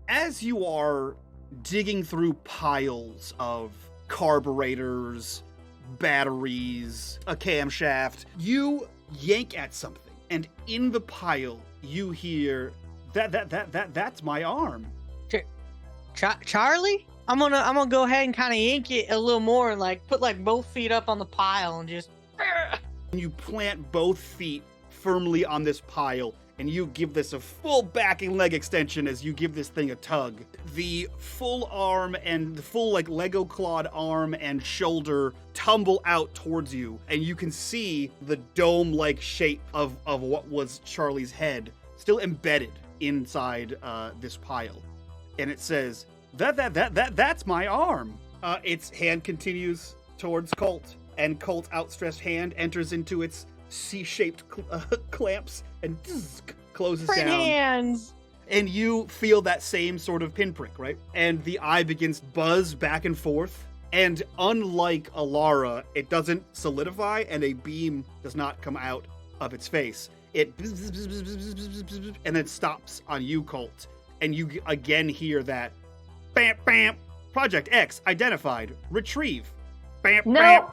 as you are digging through piles of carburetors, batteries, a camshaft, you yank at something, and in the pile, you hear, that's my arm. Charlie? I'm gonna go ahead and kind of yank it a little more and like put like both feet up on the pile and just. You plant both feet firmly on this pile, and you give this a full backing leg extension as you give this thing a tug. The full arm and the full like Lego clawed arm and shoulder tumble out towards you, and you can see the dome-like shape of what was Charlie's head still embedded inside this pile. And it says, that's my arm. Its hand continues towards Colt, and Colt's outstretched hand enters into its C-shaped clamps and closes Friend down. Hands. And you feel that same sort of pinprick, right? And the eye begins to buzz back and forth. And unlike Alara, it doesn't solidify and a beam does not come out of its face. It and then stops on you, Colt. And you again hear that bam, bam, Project X identified, retrieve. Bam, No. bam.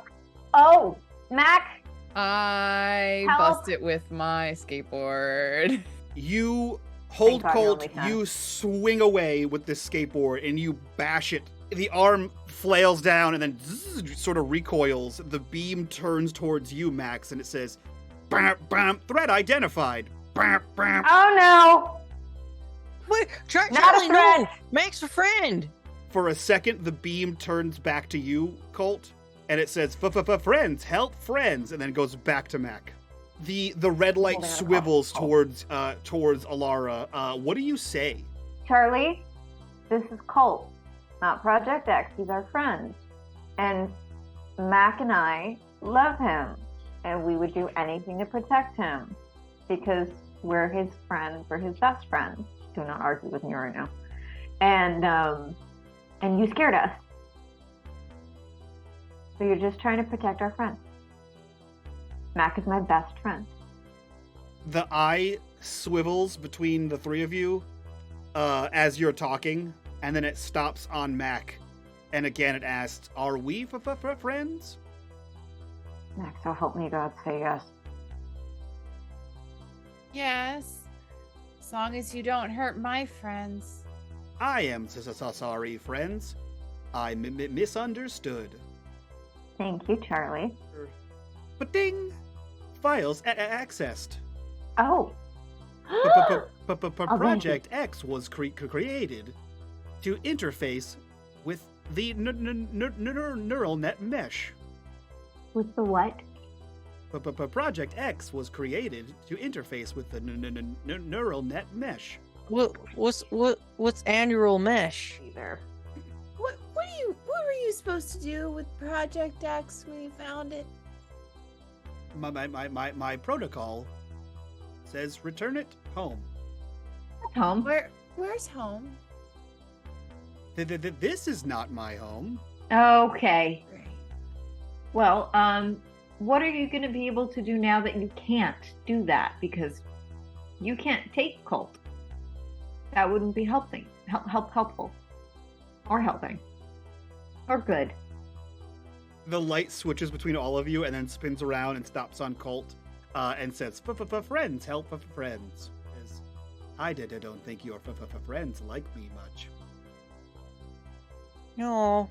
Oh, Mac. I Help. bust it with my skateboard. You hold Thank God you Colt, only can. you swing away with this skateboard, and you bash it. The arm flails down and then sort of recoils. The beam turns towards you, Max, and it says, bam, bam, threat identified. Bam, bam. Oh no. Wait, Not a Charlie, no! friend. Max a friend! For a second, the beam turns back to you, Colt, and it says, friends, help friends, and then it goes back to Mac. The red light Holding on a swivels call. towards Alara. What do you say? Charlie, this is Colt, not Project X. He's our friend. And Mac and I love him. And we would do anything to protect him. Because we're his friends. We're his best friends. Do not argue with me right now. And you scared us. So you're just trying to protect our friend. Mac is my best friend. The eye swivels between the three of you as you're talking, and then it stops on Mac. And again, it asks, are we friends? Mac, so help me God, say yes. Yes. As long as you don't hurt my friends. I am sorry, friends. I misunderstood. Thank you, Charlie. But ding! Files accessed. Oh. Project X was created to interface with the neural net mesh. With the what? Project X was created to interface with the neural net mesh. What's annual mesh? Either. What were you supposed to do with Project X when you found it? My protocol says return it home. Home. Where's home? This is not my home. Okay. Great. Well, what are you going to be able to do now that you can't do that? Because you can't take Colt. That wouldn't be helpful. Or helping. Or good. The light switches between all of you and then spins around and stops on Colt and says, friends, help friends. As I don't think your friends like me much. No,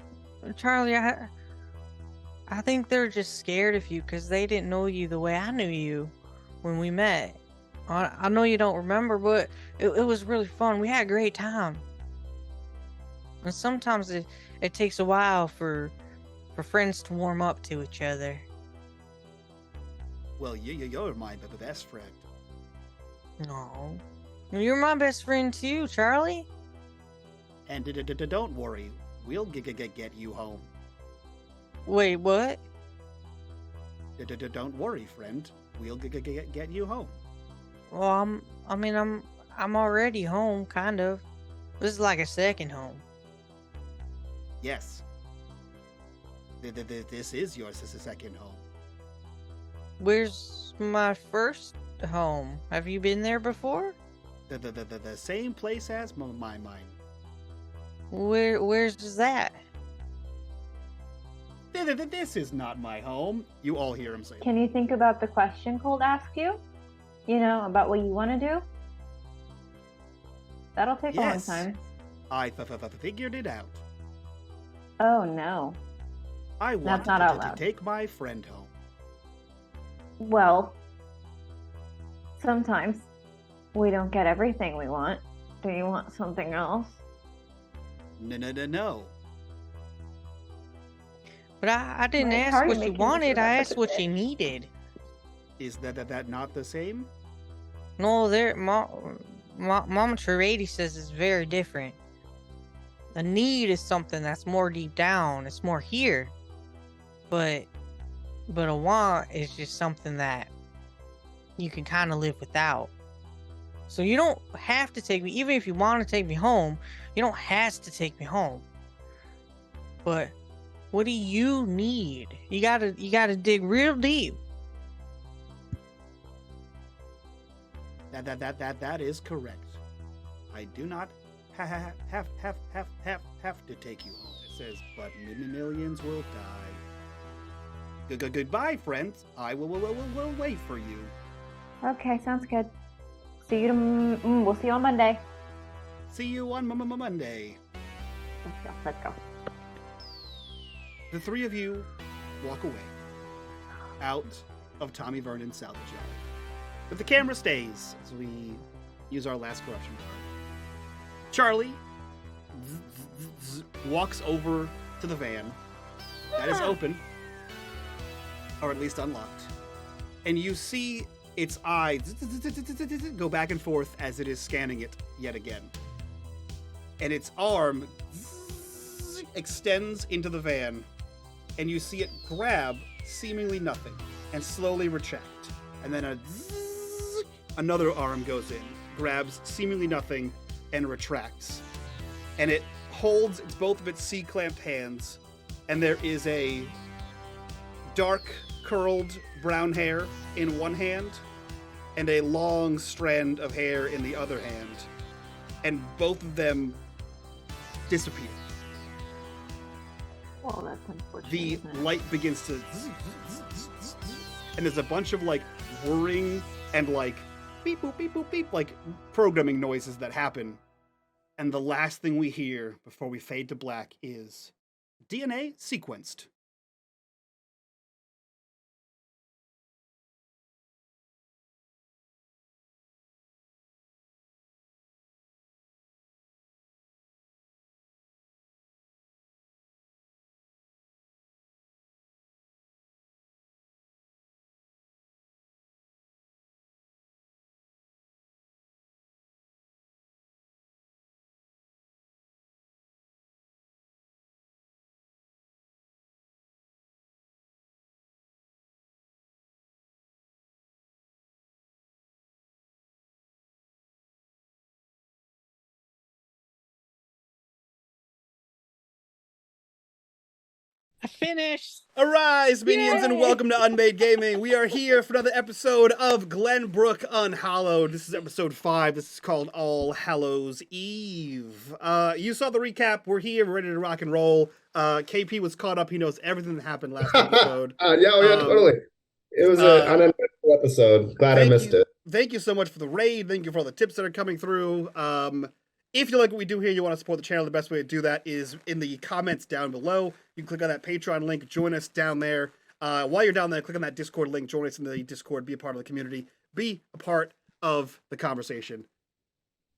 Charlie, I think they're just scared of you because they didn't know you the way I knew you when we met. I know you don't remember, but it was really fun. We had a great time. And sometimes it takes a while for friends to warm up to each other. Well, you're my best friend. No. You're my best friend too, Charlie. And don't worry, we'll get you home. Wait, what? Don't worry, friend. We'll get you home. Well, I'm already home, kind of. This is like a second home. Yes. This is your second home. Where's my first home? Have you been there before? The same place as my mind. Where's that? This is not my home. You all hear him say that. Can you think about the question Colt asked you? You know, about what you want to do? That'll take Yes. a long time. I figured it out. Oh no. I want not out to loud. take my friend home. Well, sometimes we don't get everything we want. Do you want something else? No. But I didn't Wait, ask how are you what you making this wanted. I asked what repetitive? you needed. Is that not the same? No, Mama Trady says it's very different. A need is something that's more deep down. It's more here. But a want is just something that you can kind of live without. So you don't have to take me, even if you want to take me home, you don't have to take me home. But what do you need? You gotta dig real deep. That is correct. I do not have to take you home. It says, but millions will die. Goodbye, friends. I will wait for you. Okay, sounds good. See you. We'll see you on Monday. See you on Monday. Let's go. The three of you walk away out of Tommy Vernon's salvage yard. But the camera stays as we use our last corruption card. Charlie walks over to the van that is open, or at least unlocked, and you see its eyes go back and forth as it is scanning it yet again. And its arm extends into the van, and you see it grab seemingly nothing and slowly retract. And then another arm goes in, grabs seemingly nothing, and retracts. And it holds both of its C-clamped hands, and there is a dark, curled brown hair in one hand, and a long strand of hair in the other hand. And both of them disappear. Well, that's unfortunate. The isn't it? light begins to and there's a bunch of like whirring and like beep boop beep boop beep like programming noises that happen, and the last thing we hear before we fade to black is DNA sequenced. I finished. Arise, minions, and Yay! welcome to unMadeGaming. We are here for another episode of Glenbrook Unhallowed. This is episode 5. This is called All Hallows Eve. You saw the recap. We're here. We're ready to rock and roll. KP was caught up. He knows everything that happened last episode. Totally. It was an uneventful episode. Glad I missed it. Thank you so much for the raid. Thank you for all the tips that are coming through. If you like what we do here, you want to support the channel, the best way to do that is in the comments down below. You can click on that Patreon link, join us down there. While you're down there, click on that Discord link, join us in the Discord, be a part of the community, be a part of the conversation.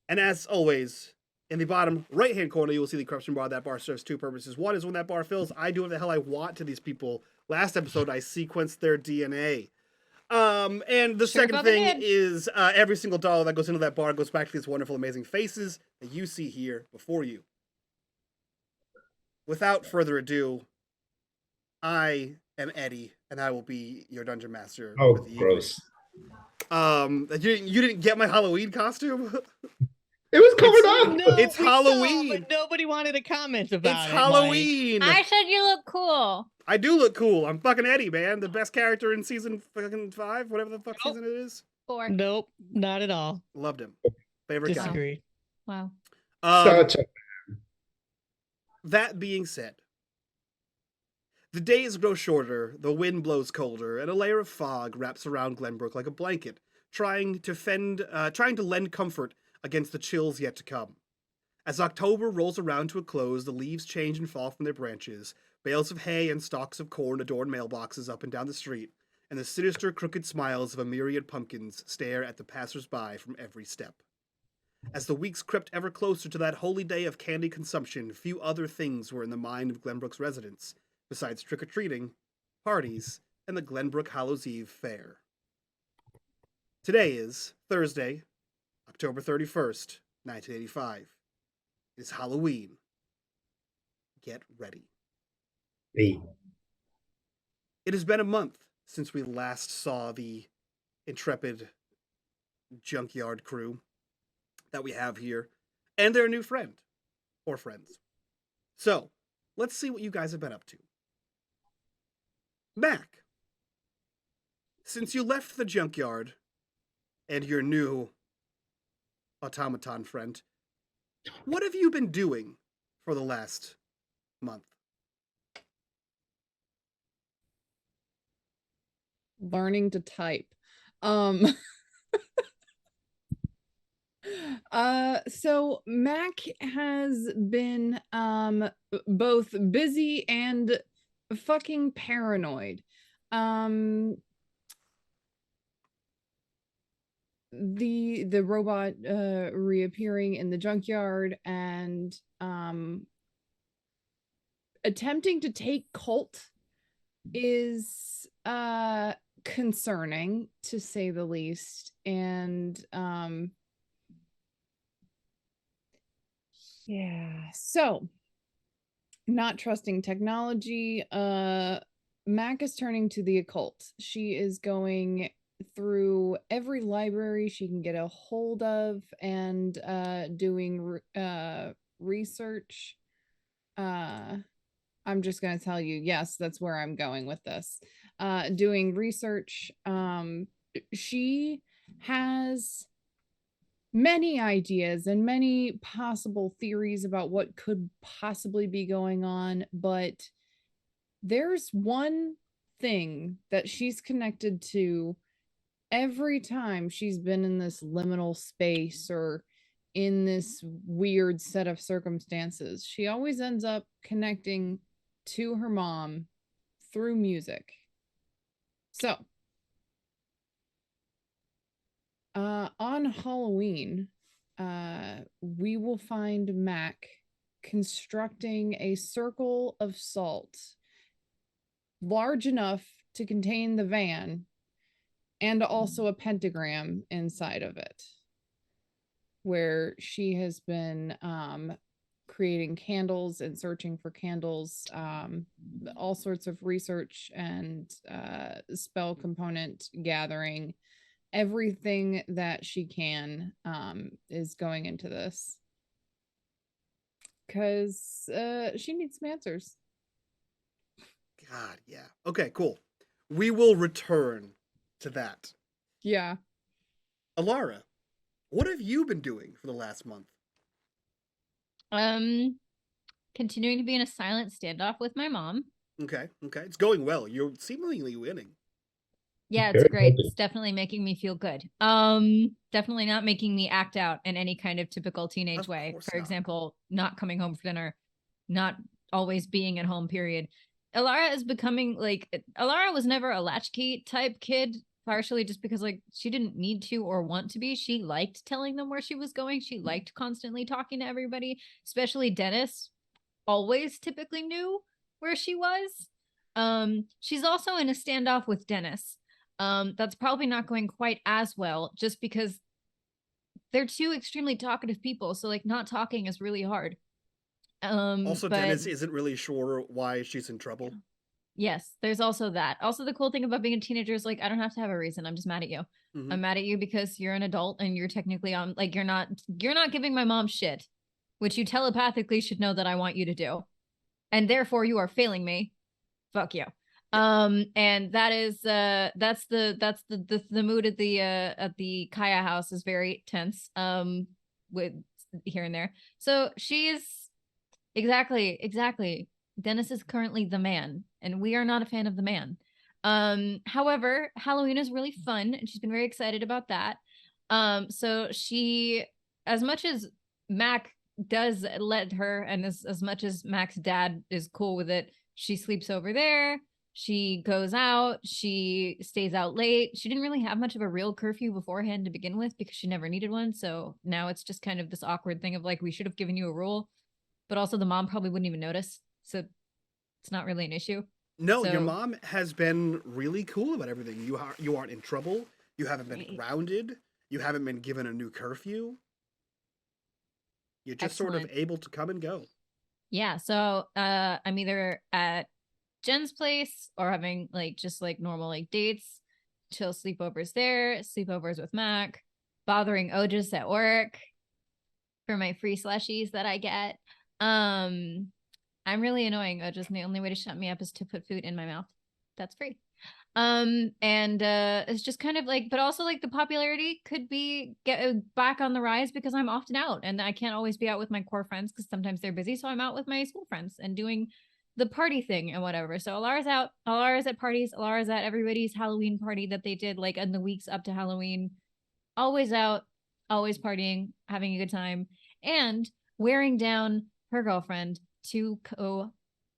And as always, in the bottom right-hand corner, you will see the corruption bar. That bar serves two purposes. One is when that bar fills, I do what the hell I want to these people. Last episode, I sequenced their DNA. And the second thing is every single dollar that goes into that bar goes back to these wonderful, amazing faces that you see here before you. Without further ado, I am Eddie, and I will be your dungeon master. Oh, with the gross. You didn't get my Halloween costume? It was covered up. No, It's we saw, Halloween. but nobody wanted to comment about It's it. Halloween. I said you look cool. I do look cool. I'm fucking Eddie, man. The best character in season fucking 5, whatever the fuck season it is. 4. Mike. Nope, not at all. Loved him. Favorite guy. Disagree. Wow. Such a That being said, the days grow shorter, the wind blows colder, and a layer of fog wraps around Glenbrook like a blanket, trying to lend comfort against the chills yet to come. As October rolls around to a close, the leaves change and fall from their branches, bales of hay and stalks of corn adorn mailboxes up and down the street, and the sinister, crooked smiles of a myriad pumpkins stare at the passers-by from every step. As the weeks crept ever closer to that holy day of candy consumption, few other things were in the mind of Glenbrook's residents, besides trick-or-treating, parties, and the Glenbrook Hallows Eve Fair. Today is Thursday, October 31st, 1985. It is Halloween. Get ready. Hey. It has been a month since we last saw the intrepid junkyard crew that we have here, and their new friend, or friends. So, let's see what you guys have been up to. Mac, since you left the junkyard and your new automaton friend, what have you been doing for the last month? Learning to type. So Mac has been both busy and fucking paranoid. The robot reappearing in the junkyard and attempting to take Colt is concerning, to say the least. And yeah, so not trusting technology. Mac is turning to the occult. She is going through every library she can get a hold of and doing research. I'm just going to tell you, yes, that's where I'm going with this. Doing research. She has many ideas and many possible theories about what could possibly be going on, but there's one thing that she's connected to every time she's been in this liminal space or in this weird set of circumstances. She always ends up connecting to her mom through music. So, on Halloween, we will find Mac constructing a circle of salt large enough to contain the van and also a pentagram inside of it, where she has been creating candles and searching for candles, all sorts of research and spell component gathering. Everything that she can is going into this because she needs some answers. God, yeah. Okay, cool. We will return to that. Yeah. Alara, what have you been doing for the last month? Continuing to be in a silent standoff with my mom. Okay. It's going well. You're seemingly winning. Yeah, it's great. It's definitely making me feel good. Definitely not making me act out in any kind of typical teenage way. For example, not coming home for dinner, not always being at home, period. Alara is becoming Alara was never a latchkey type kid, partially just because she didn't need to or want to be. She liked telling them where she was going. She liked constantly talking to everybody, especially Dennis always typically knew where she was. She's also in a standoff with Dennis. That's probably not going quite as well, just because they're two extremely talkative people. So not talking is really hard. Also, Dennis isn't really sure why she's in trouble. Yes, there's also that. Also, the cool thing about being a teenager is I don't have to have a reason. I'm just mad at you. Mm-hmm. I'm mad at you because you're an adult and you're technically on you're not giving my mom shit, which you telepathically should know that I want you to do. And therefore you are failing me. Fuck you. And that is that's the mood at the Kaya house is very tense with here and there. So she's Exactly. Dennis is currently the man, and we are not a fan of the man. However, Halloween is really fun, and she's been very excited about that. So she, as much as Mac does let her, and as much as Mac's dad is cool with it, she sleeps over there. She goes out. She stays out late. She didn't really have much of a real curfew beforehand to begin with because she never needed one. So now it's just kind of this awkward thing of like, we should have given you a rule, but also the mom probably wouldn't even notice. So it's not really an issue. No, your mom has been really cool about everything. You aren't in trouble. You haven't been grounded. You haven't been given a new curfew. You're just sort of able to come and go. Yeah, so I'm either at Jen's place or having like just like normal like dates, chill sleepovers there, sleepovers with Mac, bothering Otis at work for my free slushies that I get. I'm really annoying, Otis, and the only way to shut me up is to put food in my mouth. That's free. It's just kind of like, but also like the popularity could be get back on the rise because I'm often out and I can't always be out with my core friends because sometimes they're busy. So I'm out with my school friends and doing the party thing and whatever. So Alara's out. Alara's at parties. Alara's at everybody's Halloween party that they did like in the weeks up to Halloween. Always out, always partying, having a good time, and wearing down her girlfriend to go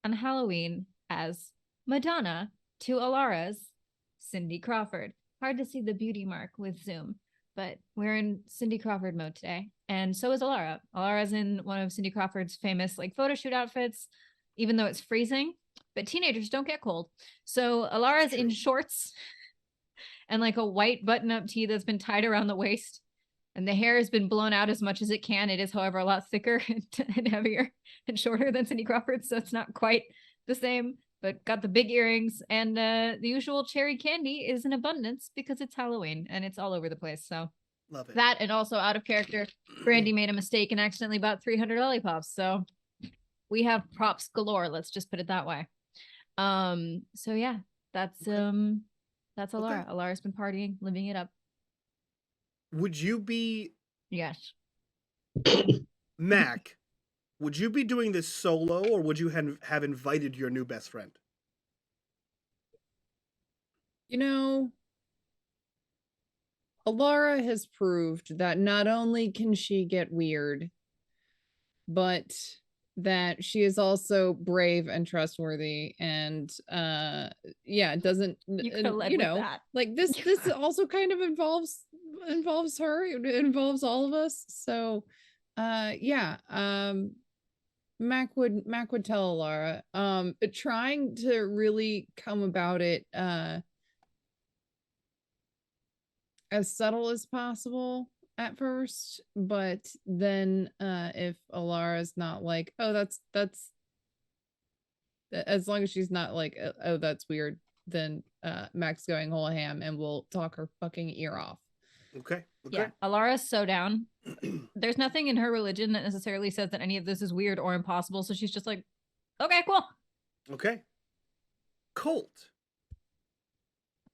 on Halloween as Madonna to Alara's Cindy Crawford. Hard to see the beauty mark with Zoom, but we're in Cindy Crawford mode today. And so is Alara. Alara's in one of Cindy Crawford's famous like photo shoot outfits, even though it's freezing, but teenagers don't get cold. So Alara's in shorts and like a white button-up tee that's been tied around the waist. And the hair has been blown out as much as it can. It is, however, a lot thicker and heavier and shorter than Cindy Crawford, so it's not quite the same, but got the big earrings. And the usual cherry candy is in abundance because it's Halloween and it's all over the place. So love it. That, and also out of character, Brandy made a mistake and accidentally bought 300 lollipops. So we have props galore. Let's just put it that way. So yeah, that's Alara. Okay. Alara's been partying, living it up. Would you be... Yes. Mac, would you be doing this solo, or would you have invited your new best friend? You know, Alara has proved that not only can she get weird, but that she is also brave and trustworthy, and yeah, it doesn't, you know, that. Like this also kind of involves her, it involves all of us. So yeah, Mac would tell Alara, trying to really come about it as subtle as possible at first, but then if Alara's not like, oh, that's as long as she's not like, oh, that's weird, then Mac's going whole ham and we'll talk her fucking ear off. Okay. Yeah, Alara's so down. There's nothing in her religion that necessarily says that any of this is weird or impossible, so she's just like, okay, cool. Okay. Colt.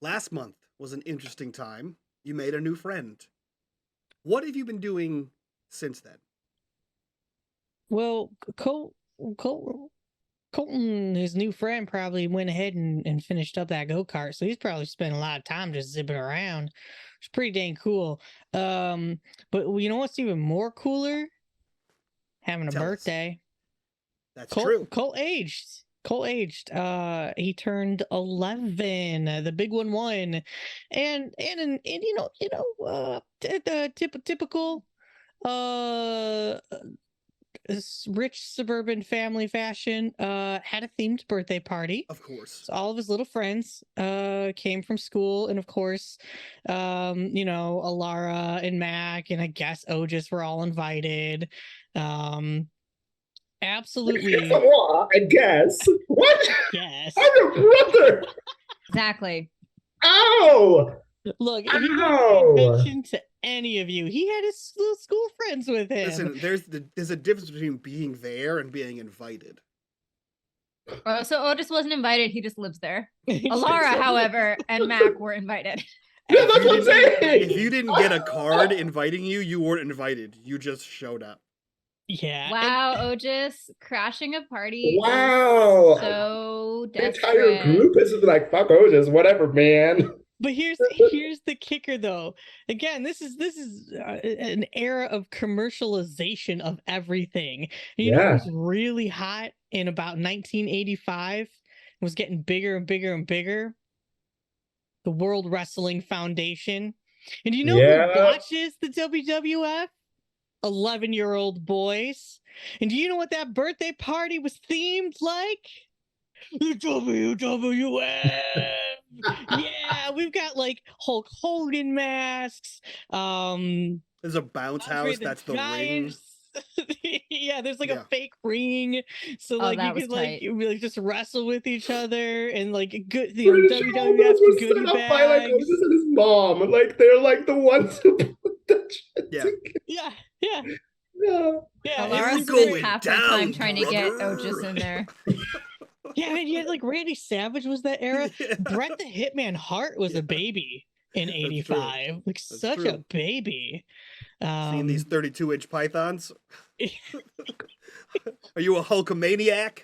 Last month was an interesting time. You made a new friend. What have you been doing since then? Well, Colton, his new friend, probably went ahead and finished up that go-kart, so he's probably spent a lot of time just zipping around. It's pretty dang cool. But you know what's even more cooler? Having a birthday. That's true. Colt aged. He turned 11. The big one won, and typical rich suburban family fashion, had a themed birthday party. Of course. So all of his little friends came from school, and of course, Alara and Mac and I guess Otis were all invited. Absolutely. I guess. What? Yes. I'm your brother. Exactly. Oh. Look, if you don't pay attention to any of you, he had his little school friends with him. Listen, there's a difference between being there and being invited. So Otis wasn't invited, he just lives there. Alara, however, and Mac were invited. Yeah, that's what I'm saying. If you didn't get a card inviting you, you weren't invited. You just showed up. Yeah. Wow, Otis crashing a party. Wow. So The desperate. entire group is like, fuck Otis, whatever, man. But here's the kicker, though. Again, this is an era of commercialization of everything. You know what was really hot in about 1985? Was getting bigger and bigger and bigger. The World Wrestling Foundation. And you know who watches the WWF? 11-year-old boys. And do you know what that birthday party was themed like? The WWF. Yeah, we've got like Hulk Hogan masks. There's a bounce house. That's the ring. Yeah, there's like a fake ring, so like you could like just wrestle with each other and like good WWF goodie bags. By like Otis and his mom, like they're like the ones who put the shit yeah. Alara spent half her time trying to get Otis in there. Yeah, man, you had like Randy Savage was that era. Bret the Hitman Hart was a baby in '85, like such a baby. Seeing these 32-inch pythons? Are you a Hulkamaniac?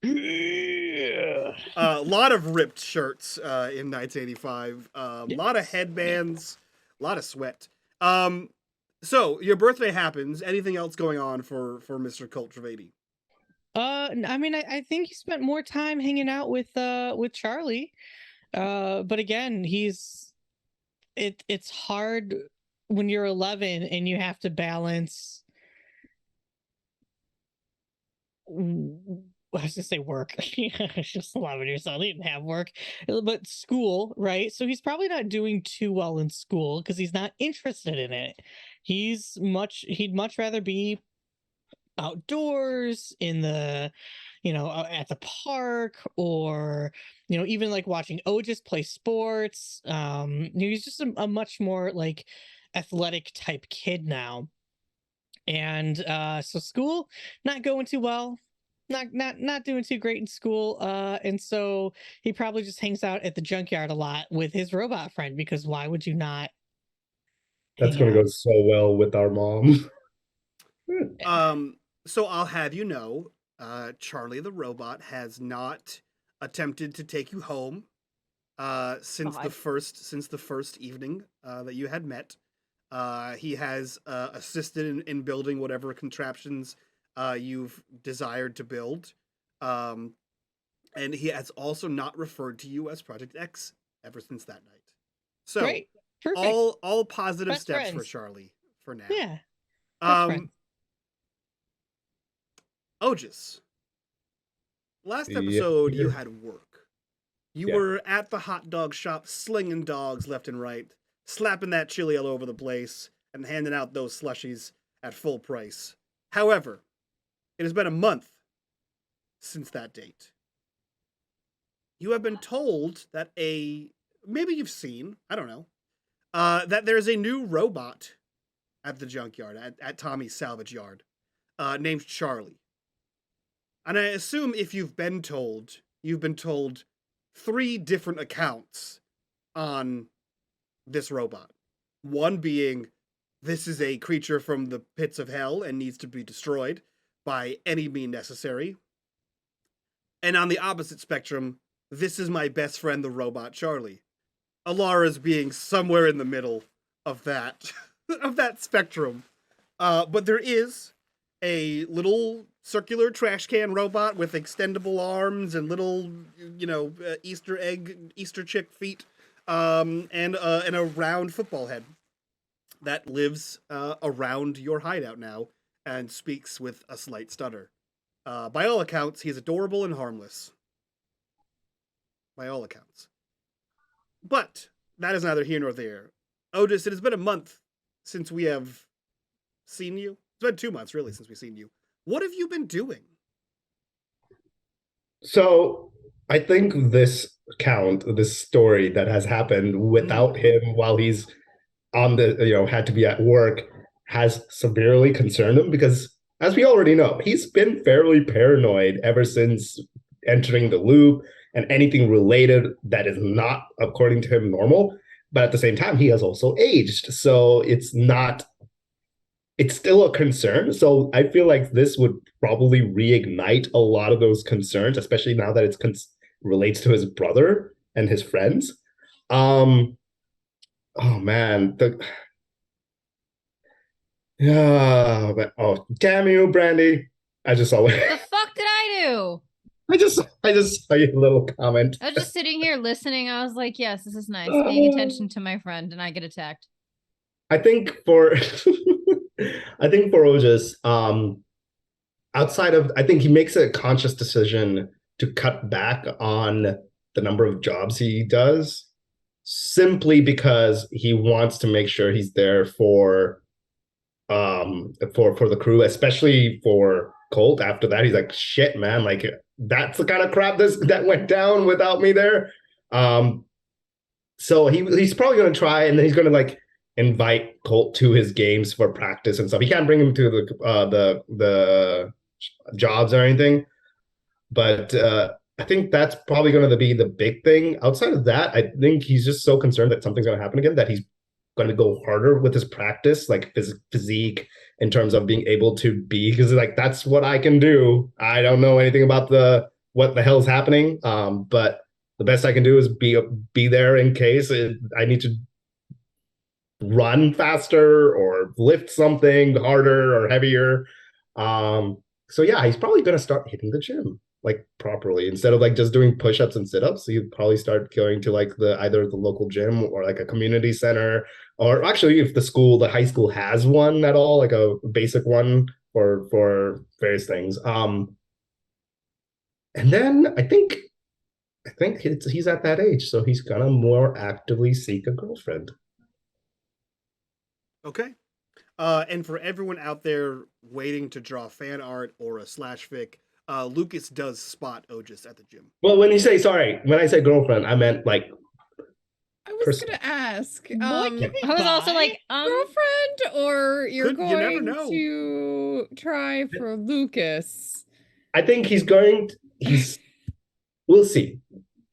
Yeah. A lot of ripped shirts in 1985. A lot of headbands, a lot of sweat. So your birthday happens. Anything else going on for Mr. Colt Trevady? I mean, I think he spent more time hanging out with Charlie. But again, it's hard when you're 11 and you have to balance. I was gonna say work. Just 11 years old, he didn't have work, but school, right? So he's probably not doing too well in school because he's not interested in it. He'd much rather be outdoors in the, at the park, or even like watching Otis play sports. He's just a much more like athletic type kid now, and so school not going too well, not doing too great in school, and so he probably just hangs out at the junkyard a lot with his robot friend, because why would you not? That's going to go so well with our mom. So I'll have you know, Charlie the robot has not attempted to take you home since the first evening that you had met. He has assisted in building whatever contraptions you've desired to build, and he has also not referred to you as Project X ever since that night. So great. Perfect. All positive Best steps friends. for Charlie for now. Yeah. Otis, last episode you had work. You were at the hot dog shop slinging dogs left and right, slapping that chili all over the place, and handing out those slushies at full price. However, it has been a month since that date. You have been told that maybe you've seen, I don't know, that there's a new robot at the junkyard, at Tommy's salvage yard, named Charlie. And I assume if you've been told 3 different accounts on this robot. One being, this is a creature from the pits of hell and needs to be destroyed by any means necessary. And on the opposite spectrum, this is my best friend, the robot Charlie. Alara's being somewhere in the middle of that of that spectrum. But there is a little circular trash can robot with extendable arms and little, Easter chick feet, and a round football head that lives around your hideout now and speaks with a slight stutter. By all accounts, he's adorable and harmless. By all accounts. But that is neither here nor there. Otis, it has been a month since we have seen you. It's been 2 months, really, since we've seen you. What have you been doing? So I think this story that has happened without him while he's on the, had to be at work, has severely concerned him, because as we already know, he's been fairly paranoid ever since entering the loop and anything related that is not, according to him, normal. But at the same time, he has also aged. So it's it's still a concern. So I feel like this would probably reignite a lot of those concerns, especially now that it relates to his brother and his friends. Oh man, oh damn you, Brandy! I just saw it. The fuck did I do? I just saw your little comment. I was just sitting here listening. I was like, yes, this is nice. Paying attention to my friend, and I get attacked. I think for Ojas, outside of, I think he makes a conscious decision to cut back on the number of jobs he does, simply because he wants to make sure he's there for the crew, especially for Colt. After that, he's like, shit, man, like that's the kind of crap that went down without me there. So he's probably gonna try, and then he's gonna like invite Colt to his games for practice and stuff. He can't bring him to the jobs or anything, but I think that's probably going to be the big thing. Outside of that, I think he's just so concerned that something's going to happen again that he's going to go harder with his practice, like physique, in terms of being able to be, because like that's what I can do. I don't know anything about what the hell's happening, but the best I can do is be there in case I need to run faster or lift something harder or heavier. So yeah, he's probably going to start hitting the gym like properly instead of like just doing push-ups and sit-ups. So he'd probably start going to like either the local gym or like a community center, or actually if the high school has one at all, like a basic one for various things. And then I think he's at that age, so he's gonna more actively seek a girlfriend. Okay. And for everyone out there waiting to draw fan art or a slash fic, Lucas does spot Ojas at the gym. Well, when I say girlfriend, I meant like. I was gonna ask. I was also like, girlfriend, or you're you never going know. to try for Lucas? I think we'll see.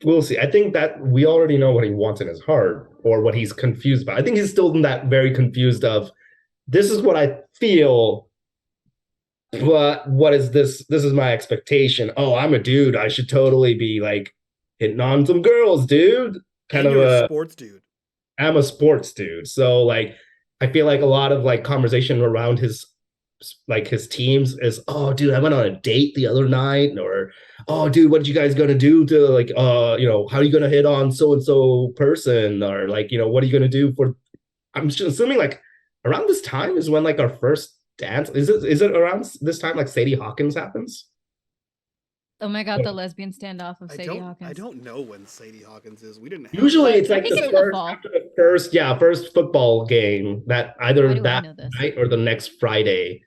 We'll see. I think that we already know what he wants in his heart or what he's confused by. I think he's still in that very confused of, this is what I feel, but what is this? This is my expectation. Oh, I'm a dude. I should totally be like hitting on some girls, dude. You're a sports dude. I'm a sports dude. So like, I feel like a lot of like conversation around his teams is, oh dude, I went on a date the other night, or oh dude, what did you guys gonna do to like how are you gonna hit on so and so person, or like what are you gonna do for, I'm just assuming like around this time is when like our first dance is it around this time like Sadie Hawkins happens? Oh my god, the lesbian standoff of Sadie Hawkins. I don't know when Sadie Hawkins is. We didn't have usually it's like after the first football game, that either that night or the next Friday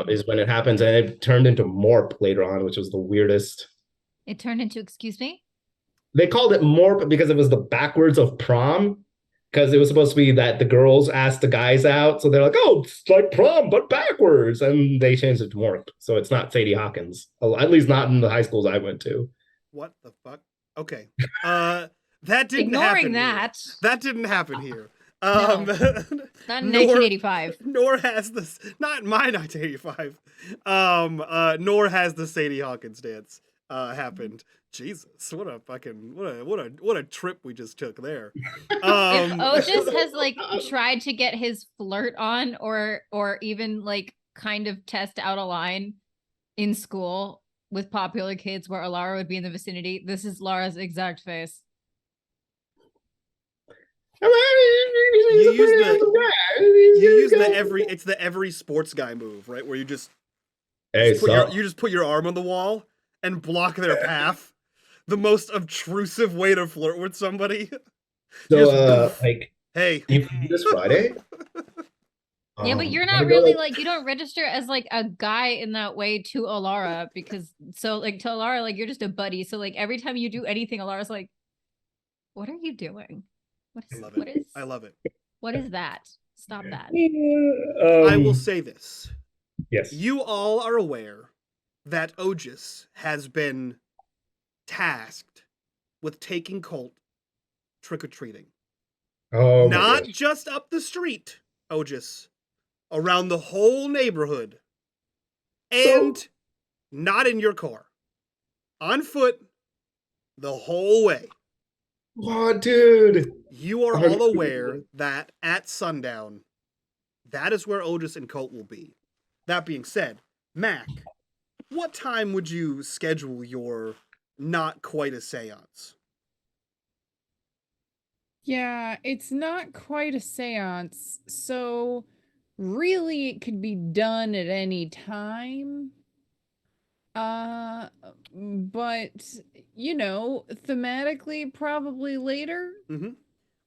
is when it happens, and it turned into Morp later on, which was the weirdest. It turned into, excuse me? They called it Morp because it was the backwards of prom, because it was supposed to be that the girls asked the guys out, so they're like, oh, it's like prom but backwards, and they changed it to Morp, so it's not Sadie Hawkins, at least not in the high schools I went to. What the fuck? Okay, that didn't ignoring happen. That didn't happen here. No, not in 1985. Nor has this, not in my 1985. Nor has the Sadie Hawkins dance happened. Jesus, what a trip we just took there. If Ojas has like tried to get his flirt on, or even like kind of test out a line in school with popular kids where Alara would be in the vicinity, this is Lara's exact face. You use the every sports guy move, right? Where you just put your arm on the wall and block their path. The most obtrusive way to flirt with somebody. So hey, this Friday. Yeah, but you're not really like, you don't register as like a guy in that way to Alara, because so like to Alara, like you're just a buddy. So like every time you do anything, Alara's like, what are you doing? I love it. What is that? Stop that. I will say this. Yes. You all are aware that Ojas has been tasked with taking Colt trick-or-treating. Oh, not just up the street, Ojas, around the whole neighborhood, and not in your car, on foot, the whole way. Oh, dude. You are all aware that at sundown, that is where Otis and Colt will be. That being said, Mac, what time would you schedule your not quite a seance? Yeah, it's not quite a seance, so really it could be done at any time. But thematically, probably later.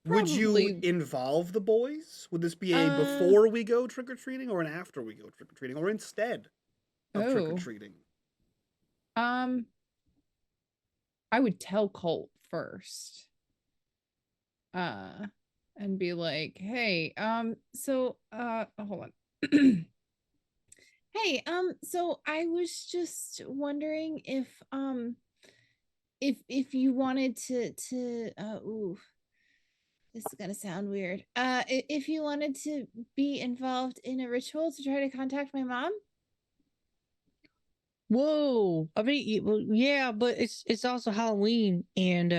Would you Probably. involve the boys? Would this be a before we go trick-or-treating or an after we go trick-or-treating or instead of trick-or-treating? I would tell Colt first. And be like, hey, hold on. Hey, so I was just wondering if you wanted to this is gonna sound weird. If you wanted to be involved in a ritual to try to contact my mom. Whoa! I mean, well, yeah, but it's also Halloween, and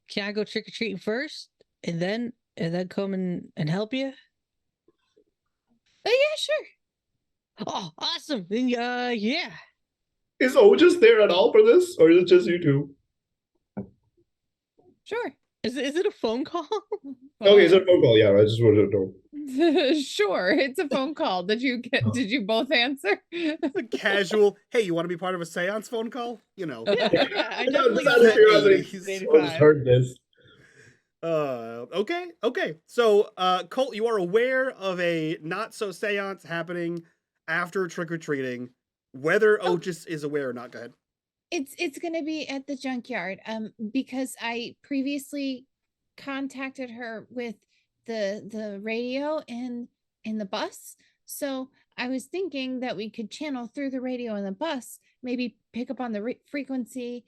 can I go trick or treating first, and then come and help you? Oh yeah, sure. Oh, awesome! Then yeah. Is Otis there at all for this, or is it just you two? Sure. Is it a phone call? Okay, it's a phone call. Yeah, I just wanted to know. Sure, it's a phone call. Did you both answer? A casual, hey, you want to be part of a seance phone call? You know. Yeah, I definitely got that. I just heard this. Okay. So, Colt, you are aware of a not so seance happening after trick-or-treating. Whether Otis is aware or not, go ahead. It's gonna be at the junkyard. Because I previously contacted her with the radio in the bus. So I was thinking that we could channel through the radio in the bus, maybe pick up on the frequency,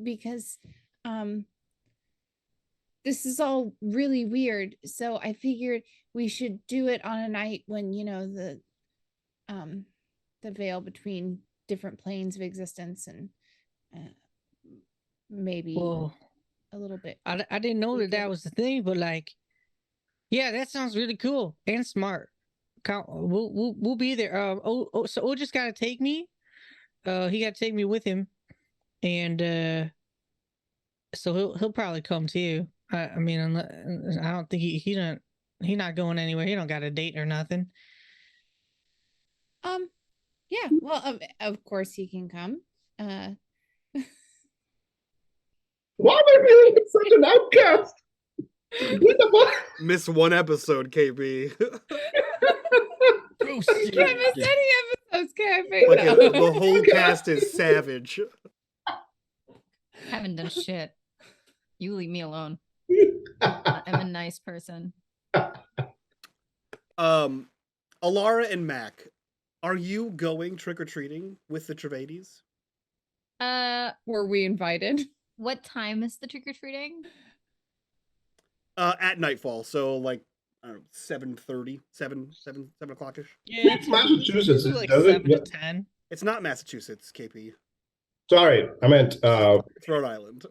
because this is all really weird. So I figured we should do it on a night when, the veil between different planes of existence and maybe a little bit. I didn't know that was the thing, but yeah, that sounds really cool and smart. We'll be there. So Otis got to take me. He got to take me with him, and so he'll probably come too. I mean, I don't think he's not going anywhere. He don't got a date or nothing. Yeah. Well, of course he can come. Why am I feeling such an outcast? What the fuck? Miss one episode, KB. You can't miss any episodes, KB. The whole cast is savage. Haven't done shit. You leave me alone. I'm a nice person. Alara and Mac, are you going trick-or-treating with the Trevades? Were we invited? What time is the trick-or-treating? At nightfall, so I don't know, 7:30, 7 o'clock-ish. Yeah, it's Massachusetts. Like 7 to 10. It's not Massachusetts, KP. Sorry, I meant it's Rhode Island.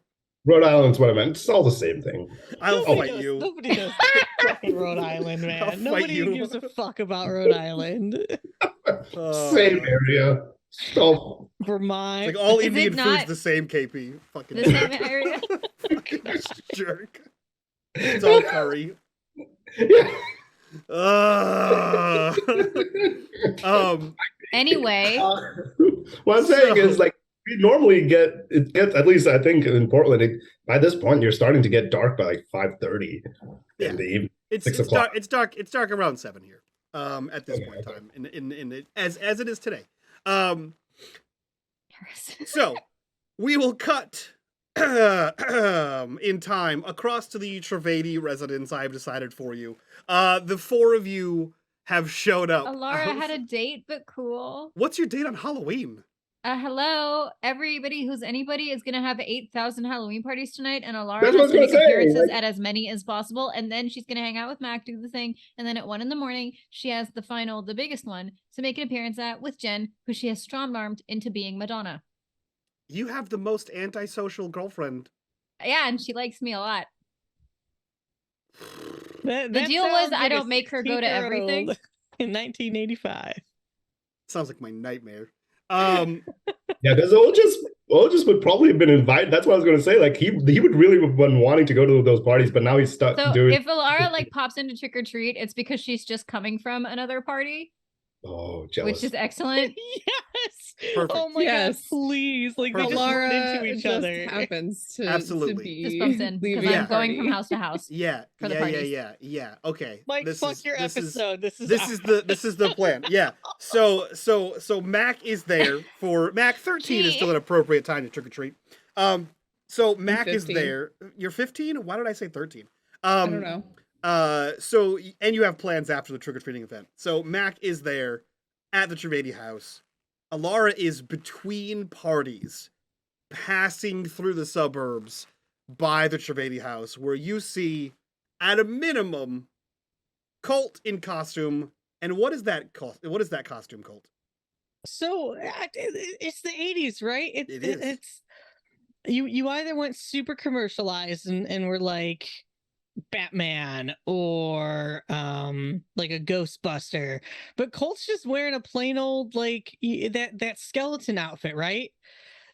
Rhode Island's what I meant. It's all the same thing. I'll fight you. Nobody does fucking Rhode Island, man. Nobody gives a fuck about Rhode Island. Same area. So Vermont. It's all Indian food's the same, KP. Fucking the same area. Fucking jerk. It's all curry. Yeah. Anyway. What I'm saying is we normally get at least I think in Portland by this point you're starting to get dark by 5:30 in the evening. It's dark. It's dark around 7 here. At this point in time, in as it is today. So we will cut in time across to the Trevade residence I've decided for you. The four of you have showed up. Alara had a date, but cool. What's your date on Halloween? Hello, everybody who's anybody is gonna have 8,000 Halloween parties tonight, and Alara That's what I has was to gonna make say, appearances like- at as many as possible, and then she's gonna hang out with Mac, do the thing, and then at 1 a.m, she has the biggest one, to make an appearance at with Jen, who she has strong-armed into being Madonna. You have the most antisocial girlfriend. Yeah, and she likes me a lot. The deal was I don't make her go to everything. In 1985. Sounds like my nightmare. Yeah, because Olgis would probably have been invited. That's what I was gonna say. Like he would really have been wanting to go to those parties, but now he's stuck So doing. if Alara like pops into trick or treat, it's because she's just coming from another party, Oh, jealous. which is excellent. Yes. Perfect. Oh my Yes. god, please. Like they Perfect. just run Alara into each just other. happens to Absolutely. be Just bumps in because leaving I'm the going from party. house to house. Yeah, For the yeah, parties. yeah. Okay, Mike, fuck your episode. This is the plan. Yeah. So Mac is there for Mac 13 is still an appropriate time to trick or treat. So Mac is 15. there. You're 15. Why did I say 13? I don't know. So and you have plans after the trick or treating event. So Mac is there at the Trivedi house. Alara is between parties, passing through the suburbs by the Trivedi house, where you see, at a minimum, Colt in costume. And what is that costume, Colt? So it's the 80s, right? It is. It's you either went super commercialized and were like Batman or like a Ghostbuster, but Colt's just wearing a plain old like that skeleton outfit, right?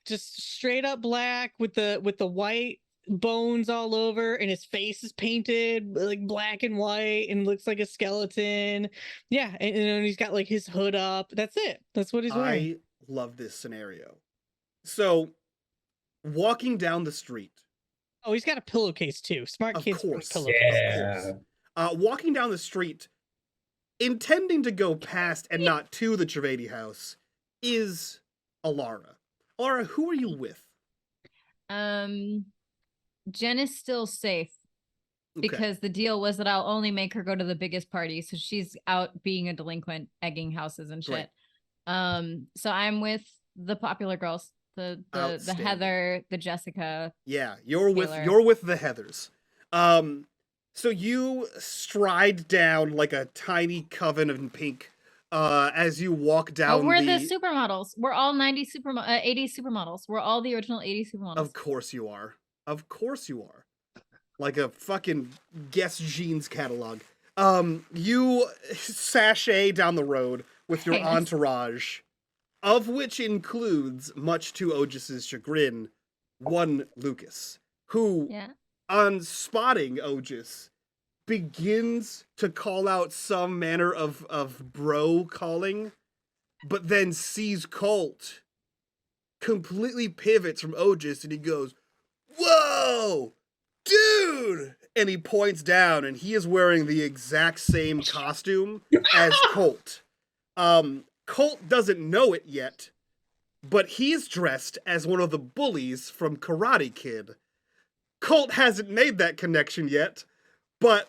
Just straight up black with the white bones all over, and his face is painted like black and white and looks like a skeleton. Yeah, and he's got like his hood up. That's it. That's what he's wearing. I love this scenario. So, walking down the street. Oh, he's got a pillowcase too. Smart Of kids. course. Pillowcase. Yeah. Walking down the street, intending to go past and not to the Trivedi house, is Alara. Alara, who are you with? Jen is still safe because the deal was that I'll only make her go to the biggest party, so she's out being a delinquent, egging houses and shit. Great. So I'm with the popular girls, the Heather, the Jessica. Yeah, you're Taylor. with the Heathers. So you stride down like a tiny coven in pink as you walk down. We're the supermodels. We're all 80 supermodels. We're all the original 80 supermodels. Of course you are. Of course you are. Like a fucking Guess Jeans catalog. You sashay down the road with your entourage, of which includes, much to Ogis's chagrin, one Lucas, who, on spotting Ogis, begins to call out some manner of bro calling, but then sees Colt, completely pivots from Ogis, and he goes, "Whoa, dude!" And he points down, and he is wearing the exact same costume as Colt. Colt doesn't know it yet, but he's dressed as one of the bullies from Karate Kid. Colt hasn't made that connection yet, but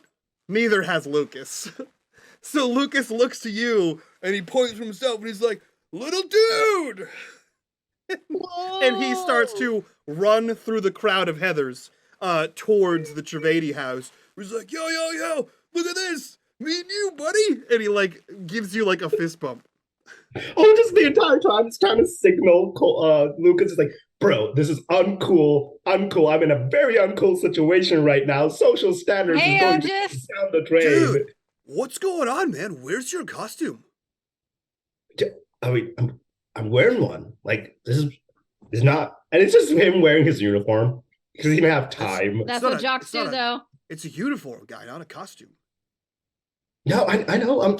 neither has Lucas. So Lucas looks to you, and he points to himself, and he's like, "Little dude!" And he starts to run through the crowd of Heathers towards the Trivedi house. He's like, yo, look at this. Me and you, buddy. And he like gives you like a fist bump. Oh, just the entire time he's trying to signal Lucas is like, bro, this is uncool. I'm in a very uncool situation right now. Social standards is going down the drain. Dude, what's going on, man? Where's your costume? I mean, I'm wearing one. Like, this is not, and it's just him wearing his uniform. He doesn't even have time. That's what jocks do, though. It's a uniform, guy, not a costume. No, I know. I'm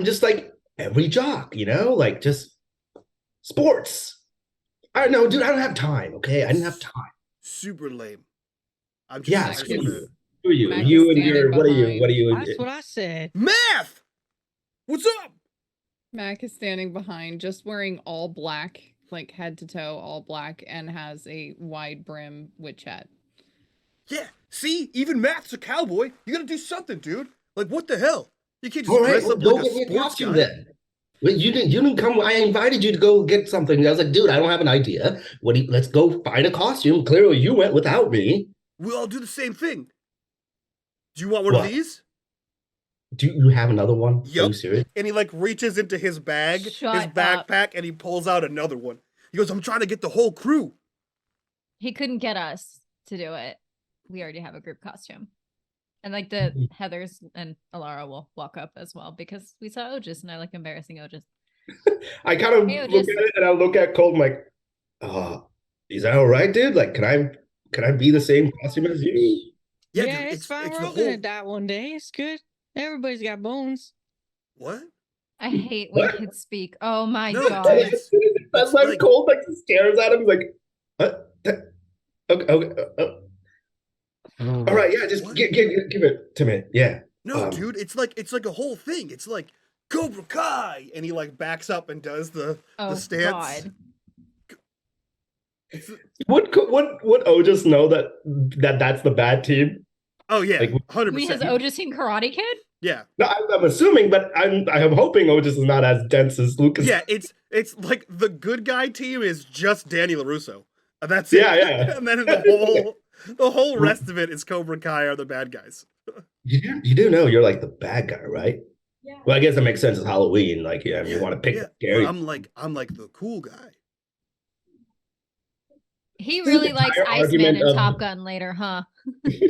just like every jock, you know? Like, just sports. I don't know, dude, I don't have time, okay? I didn't have time. Super lame. I'm just who are you? You and your, what are you? That's what I said. Math! What's up? Mac is standing behind, just wearing all black, like head to toe, all black, and has a wide brim witch hat. Yeah, see? Even Math's a cowboy. You gotta do something, dude. Like, what the hell? You can't just dress up like a sports guy. Then. But you didn't come. I invited you to go get something. I was like, dude, I don't have an idea. Let's go find a costume. Clearly, you went without me. We all do the same thing. Do you want one of these? Do you have another one? Yep. Are you serious? And he like reaches into his bag, his backpack, and he pulls out another one. He goes, I'm trying to get the whole crew. He couldn't get us to do it. We already have a group costume. And like the Heathers and Alara will walk up as well because we saw Otis and I like embarrassing Otis. I kind of look at it and I look at Colt. I'm like, is that all right, dude? Like, can I be the same costume as you? Yeah, dude, it's fine. We're all gonna die one day. It's good. Everybody's got bones. What? I hate when kids speak. Oh my god. That's like Colt like stares at him like, what? Okay. All right, yeah, just give it to me. Yeah. No, dude, it's like a whole thing. It's like Cobra Kai, and he like backs up and does the stance. Would Otis know that's the bad team? Oh yeah, like 100%. Has Otis seen Karate Kid? Yeah. No, I'm assuming, but I'm hoping Otis is not as dense as Lucas. Yeah, it's like the good guy team is just Danny LaRusso. That's it. Yeah. And then the whole rest of it is Cobra Kai are the bad guys. You do know you're like the bad guy, right? Yeah. Well, I guess that makes sense. It's Halloween. Like, you want to pick scary. I'm like the cool guy. He really likes Iceman and Top Gun later, huh? This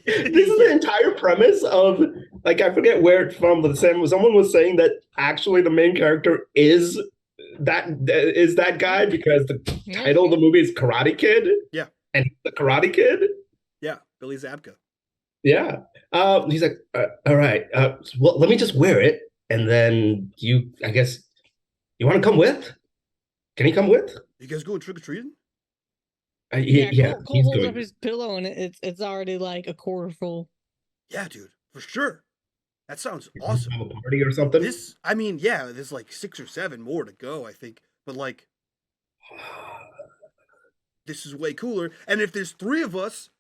is the entire premise of, like, I forget where it's from, but someone was saying that actually the main character is that guy because the title of the movie is Karate Kid. Yeah. And he's the Karate Kid. Yeah, Billy Zabka. Yeah. He's like, all right, well, let me just wear it, and then I guess, you want to come with? Can he come with? You guys going trick-or-treating? Yeah. Cole holds up his pillow, and it's already like a quarter full. Yeah, dude, for sure. That sounds awesome. Have a party or something? There's like 6 or 7 more to go, I think. But like, this is way cooler. And if there's 3 of us,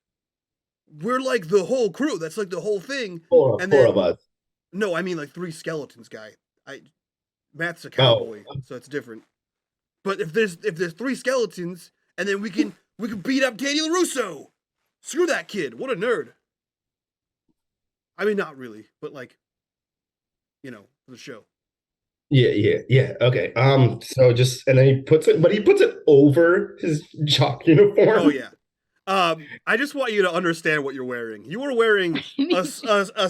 we're like the whole crew. That's like the whole thing. Four of us. No, I mean like 3 skeletons, guy. Matt's a cowboy, so it's different. But if there's 3 skeletons, and then we can beat up Danny LaRusso. Screw that kid. What a nerd. I mean, not really, but like, for the show. Yeah. Okay. So and then he puts it over his jock uniform. Oh yeah. I just want you to understand what you're wearing. You are wearing a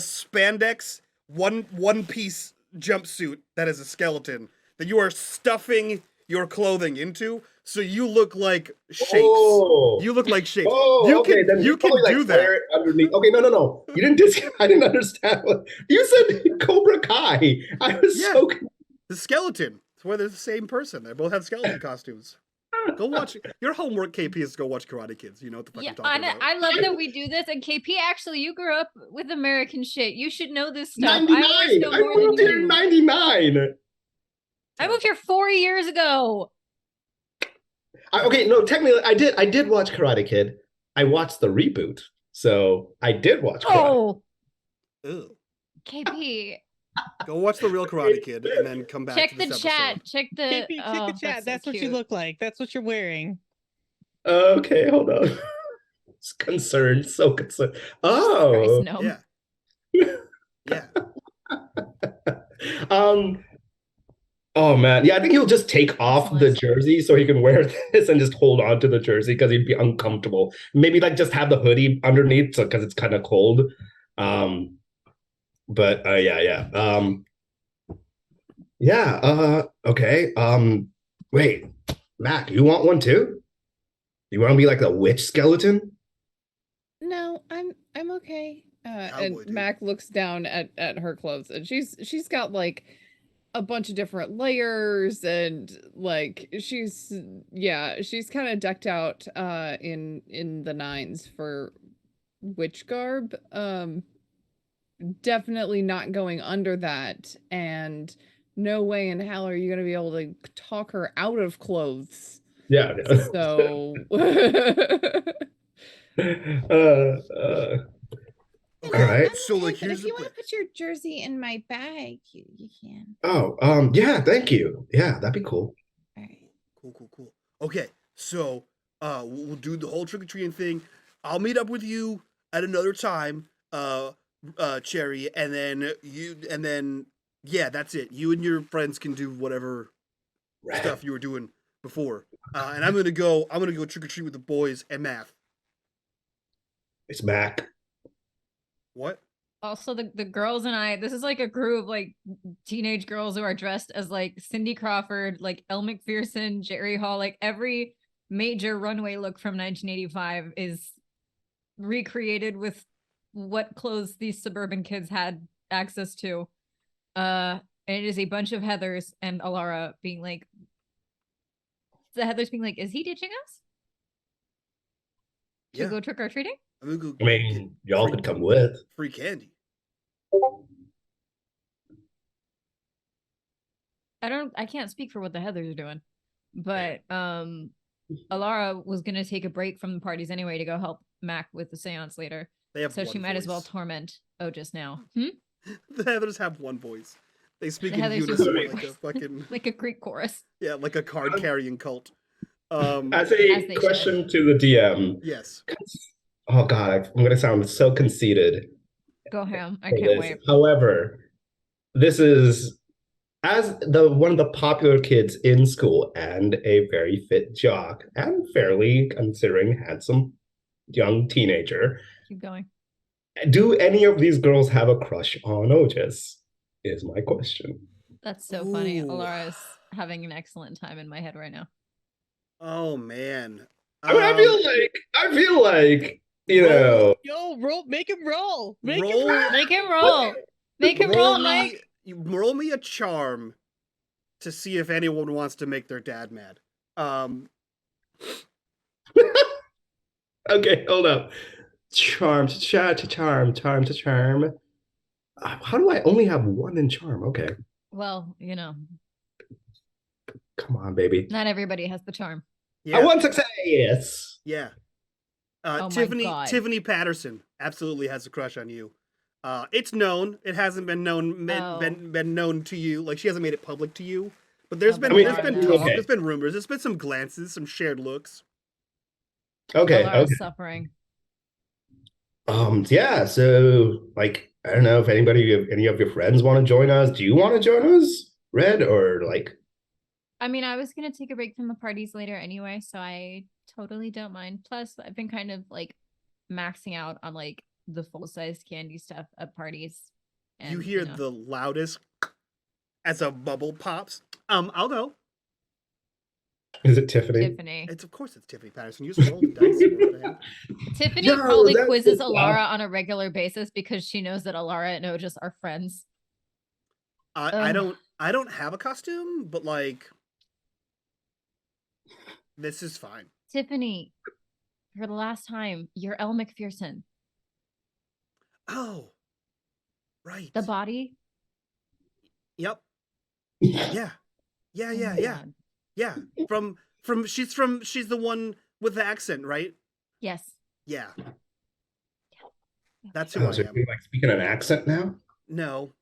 spandex one piece jumpsuit that is a skeleton that you are stuffing your clothing into, so you look like shapes. You look like shapes. You can do that underneath. Okay, no. You didn't. I didn't understand. You said Cobra Kai. I was so confused. The skeleton. It's where they're the same person. They both have skeleton costumes. Go watch your homework. KP is to go watch Karate Kids. You know what the fuck I'm talking about. I love that we do this. And KP, actually, you grew up with American shit. You should know this stuff. 99. I moved here in 99. I moved here 4 years ago. Okay, no, technically, I did watch Karate Kid. I watched the reboot, so I did watch Karate. Ew. KP. Go watch the real Karate Kid and then come back. Check to the this chat. episode. Check the KP, check the chat. That's what you look like. That's what you're wearing. Okay, hold on. It's concerned, so concerned. Oh, no. Yeah. Oh man, yeah, I think he'll just take off the jersey so he can wear this and just hold on to the jersey because he'd be uncomfortable. Maybe like just have the hoodie underneath because it's kind of cold. But okay. Wait, Mac, you want one too? You want to be like a witch skeleton? No, I'm okay. And Mac looks down at her clothes, and she's got like a bunch of different layers, and like she's kind of decked out in the 9s for witch garb. Definitely not going under that, and no way in hell are you going to be able to talk her out of clothes. Yeah. So Okay, All right. I'm So, like, good, but here's if the you want to plan. put your jersey in my bag, you can. Oh, yeah, thank you. Yeah, that'd be cool. All right. Cool. Okay, so we'll do the whole trick or treating thing. I'll meet up with you at another time, Cherry, and then yeah, that's it. You and your friends can do whatever stuff you were doing before, and I'm gonna go trick or treat with the boys and Math. It's Mac. What? Also, the girls and I, this is like a crew of like teenage girls who are dressed as like Cindy Crawford, like Elle McPherson, Jerry Hall, like every major runway look from 1985 is recreated with what clothes these suburban kids had access to. And it is a bunch of Heathers and Alara being like, the Heathers being like, is he ditching us? To go trick or treating? I'm gonna go. I mean, y'all could come with. Free candy. I can't speak for what the Heathers are doing, but Alara was gonna take a break from the parties anyway to go help Mac with the seance later. So she might as well torment Otis now. The Heathers have one voice. They speak The in Heathers unison just- like a fucking like a Greek chorus. yeah, like a card carrying cult. As a question to the DM. Yes. Oh God, I'm gonna sound so conceited. Go ham. I for can't this. wait. However, this is as the one of the popular kids in school and a very fit jock and fairly considering handsome young teenager. Keep going. Do any of these girls have a crush on Otis? Is my question. That's so funny. Alara's having an excellent time in my head right now. Oh man. I mean, I feel like, you know. Yo, roll, make him roll. Make him roll. Make him roll, Mike. Roll me a charm to see if anyone wants to make their dad mad. Okay, hold up. Charm to charm. How do I only have one in charm? Okay. Well, you know. Come on, baby. Not everybody has the charm. Yeah. I want success. Yeah. Oh my God. Tiffany Patterson absolutely has a crush on you. It's known. It hasn't been known been known to you. Like she hasn't made it public to you. But there's been talk, there's been rumors, there's been some glances, some shared looks. Okay. Alara's suffering. Yeah, so like I don't know if any of your friends want to join us. Do you want to join us, Red, or like? I mean, I was gonna take a break from the parties later anyway, so I totally don't mind. Plus, I've been kind of like maxing out on like the full-size candy stuff at parties. And, you hear the loudest as a bubble pops. I'll go. Is it Tiffany? Tiffany. Of course it's Tiffany Patterson. You just roll the dice. Tiffany probably quizzes Alara on a regular basis because she knows that Alara and Otis are friends. I don't have a costume, but like this is fine. Tiffany, for the last time, you're Elle McPherson. Oh, right. The body? Yep. Yeah. Yeah. She's the one with the accent, right? Yes. Yeah. That's who I So am. you're like speaking an accent now? No.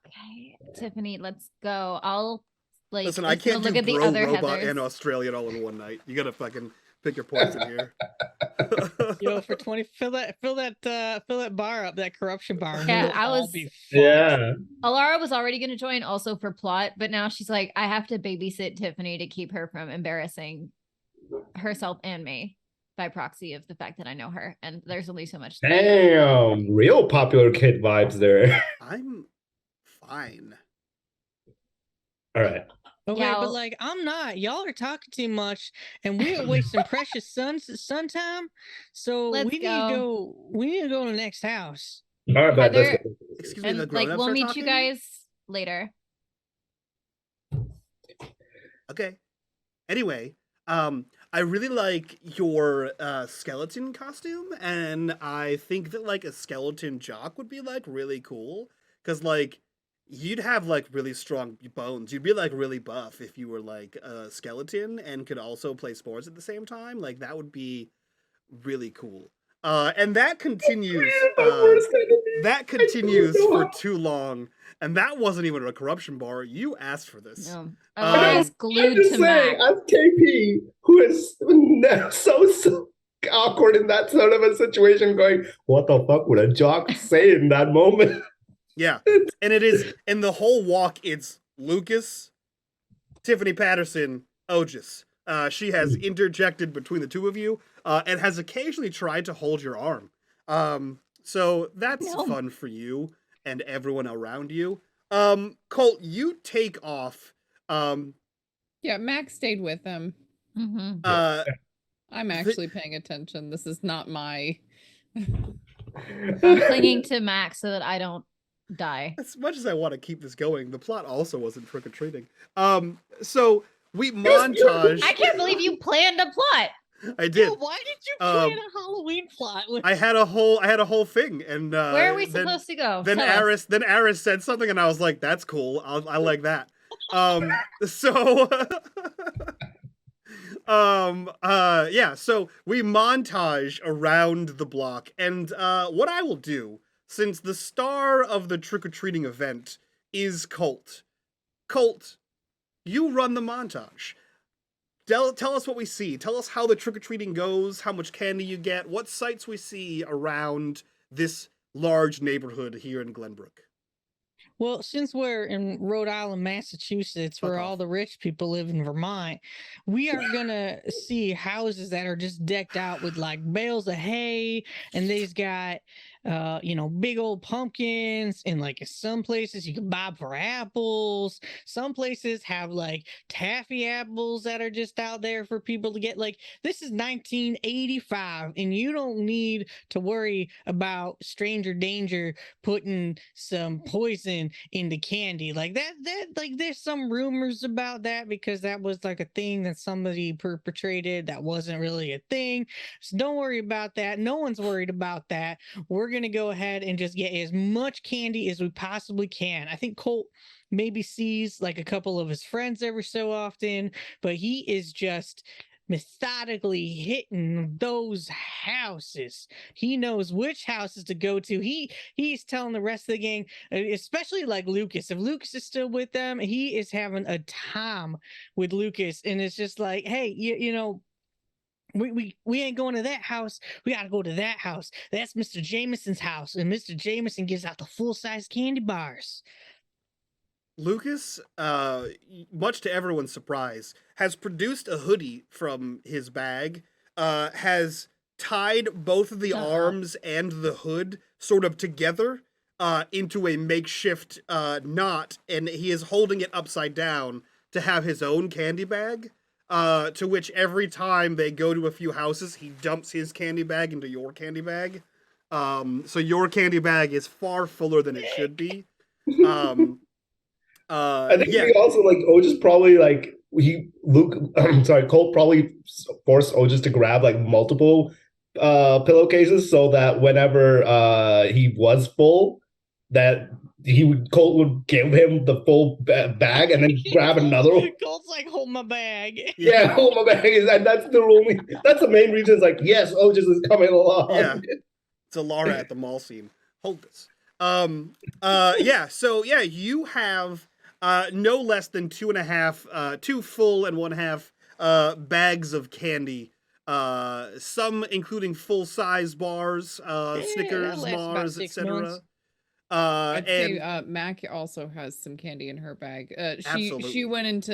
Okay, Tiffany, let's go. I'll like Listen, I can't look do at the bro, other robot, Heathers. and Australian all in one night. You gotta fucking pick your points in here. Yo, for 20, fill that bar up, that corruption bar. and Yeah, we'll I all was- be fucked. Yeah. Alara was already going to join also for plot, but now she's like, I have to babysit Tiffany to keep her from embarrassing herself and me by proxy of the fact that I know her. And there's only so much. Damn, real popular kid vibes there. I'm fine. All right. Okay, Yeah, but I'll- like I'm not. Y'all are talking too much, and we are wasting precious sun time. So Let's we need go. to go. We need to go to the next house. All right, let's Heather- go. Excuse me, And the like, grown-ups we'll are meet talking? you guys later. Okay. Anyway, I really like your skeleton costume, and I think that like a skeleton jock would be like really cool, because like you'd have like really strong bones. You'd be like really buff if you were like a skeleton and could also play sports at the same time. Like that would be really cool. And that continues. That continues for too long. And that wasn't even a corruption bar. You asked for this. No. Alara's glued to saying, Mac. as KP, who is so awkward in that sort of a situation, going, what the fuck would a jock say in that moment? Yeah. And it is, in the whole walk, it's Lucas, Tiffany Patterson, Otis. She has interjected between the two of you and has occasionally tried to hold your arm. So that's fun for you and everyone around you. Colt, you take off. Yeah, Max stayed with him. I'm actually paying attention. This is not my... I'm clinging to Max so that I don't die. As much as I want to keep this going, the plot also wasn't trick-or-treating. So we montage... I can't believe you planned a plot! I did. Well, why did you plan a Halloween plot? I had a whole thing, and where are we supposed to go? Then Aris said something, and I was like, "That's cool. I like that." So we montage around the block, and what I will do, since the star of the trick-or-treating event is Colt, you run the montage. Tell us what we see. Tell us how the trick-or-treating goes, how much candy you get, what sights we see around this large neighborhood here in Glenbrook. Well, since we're in Rhode Island, Massachusetts, where all the rich people live in Vermont, we are gonna see houses that are just decked out with like bales of hay, and they've got big old pumpkins, and like some places you can buy for apples. Some places have like taffy apples that are just out there for people to get. Like, this is 1985, and you don't need to worry about stranger danger putting some poison into candy like that. Like, there's some rumors about that because that was like a thing that somebody perpetrated that wasn't really a thing. So don't worry about that. No one's worried about that. We're gonna go ahead and just get as much candy as we possibly can. I think Colt maybe sees like a couple of his friends every so often, but he is just methodically hitting those houses. He knows which houses to go to. He's telling the rest of the gang, especially like Lucas. If Lucas is still with them, he is having a time with Lucas, and it's just like, hey, you know, we ain't going to that house. We got to go to that house. That's Mr. Jameson's house, and Mr. Jameson gives out the full-size candy bars. Lucas, much to everyone's surprise, has produced a hoodie from his bag, has tied both of the arms and the hood sort of together into a makeshift knot, and he is holding it upside down to have his own candy bag. To which every time they go to a few houses, he dumps his candy bag into your candy bag. So your candy bag is far fuller than it should be. I think he also, like, Otis probably, like, Colt probably forced Otis to grab, like, multiple pillowcases so that whenever he was full, that Colt would give him the full bag and then grab another one. Colt's like, hold my bag. Yeah, hold my bag. And that's the main reason. It's like, yes, Otis is coming along. Yeah. It's Alara at the mall scene. Hold this. You have no less than 2.5, 2 full and 1/2 bags of candy. Some including full-size bars, Snickers, Mars, etc. I'd say Mac also has some candy in her bag. She went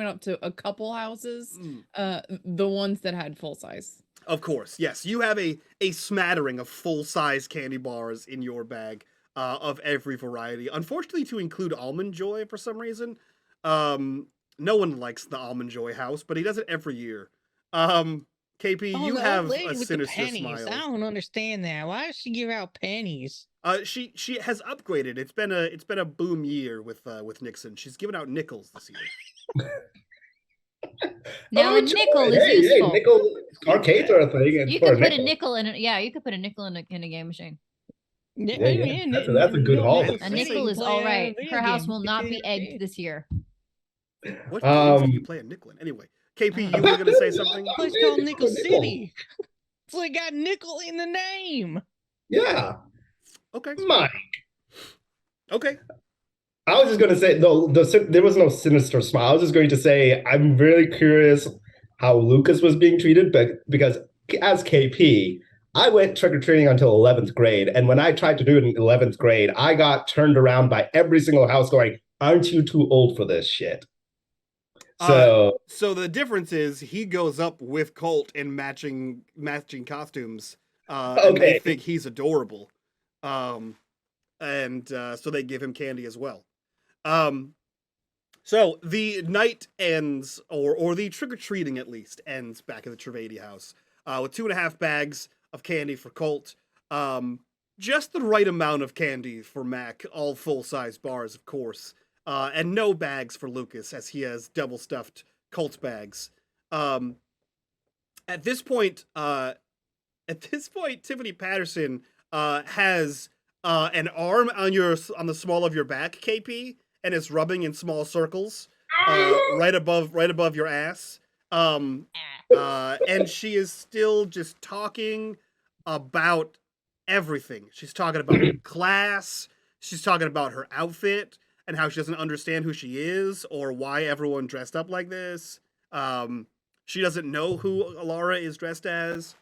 up to a couple houses, the ones that had full size. Of course, yes. You have a smattering of full-size candy bars in your bag of every variety. Unfortunately, to include Almond Joy for some reason. No one likes the Almond Joy house, but he does it every year. KP, you have a sinister smile. I don't understand that. Why does she give out pennies? She has upgraded. It's been a boom year with Nixon. She's given out nickels this year. Now a nickel is useful. Hey, nickel arcades are a thing. You could put a nickel in it. Yeah, you could put a nickel in a game machine. That's a good haul. A nickel is all right. Her house will not be egged this year. What games do you play a nickel in? Anyway, KP, you were going to say something? It's called Nickel City. It's like got nickel in the name. Yeah. Okay. Mike. Okay. I was just going to say, though, there was no sinister smile. I was just going to say, I'm really curious how Lucas was being treated, but because as KP, I went trick-or-treating until 11th grade, and when I tried to do it in 11th grade, I got turned around by every single house going, aren't you too old for this shit? So the difference is he goes up with Colt in matching costumes, and they think he's adorable. So they give him candy as well. So the night ends, or the trick-or-treating at least, ends back at the Trivedi house with 2.5 bags of candy for Colt. Just the right amount of candy for Mac, all full-size bars, of course. And no bags for Lucas, as he has double-stuffed Colt bags. At this point, Tiffany Patterson has an arm on the small of your back, KP, and is rubbing in small circles right above your ass. And she is still just talking about everything. She's talking about class. She's talking about her outfit and how she doesn't understand who she is or why everyone dressed up like this. She doesn't know who Alara is dressed as.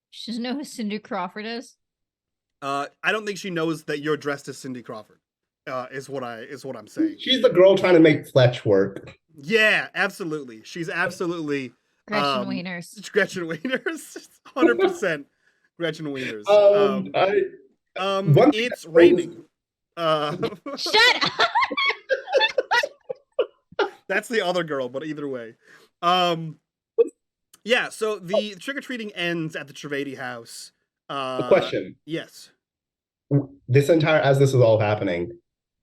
She doesn't know who Cindy Crawford is. I don't think she knows that you're dressed as Cindy Crawford. Is what I'm saying. She's the girl trying to make Fletch work. Yeah, absolutely. She's absolutely Gretchen Wieners. Gretchen Wieners, 100%. Gretchen Wieners. It's raining. Shut up. That's the other girl, but either way. Yeah, so the trick-or-treating ends at the Trivedi house. A question. Yes. This is all happening,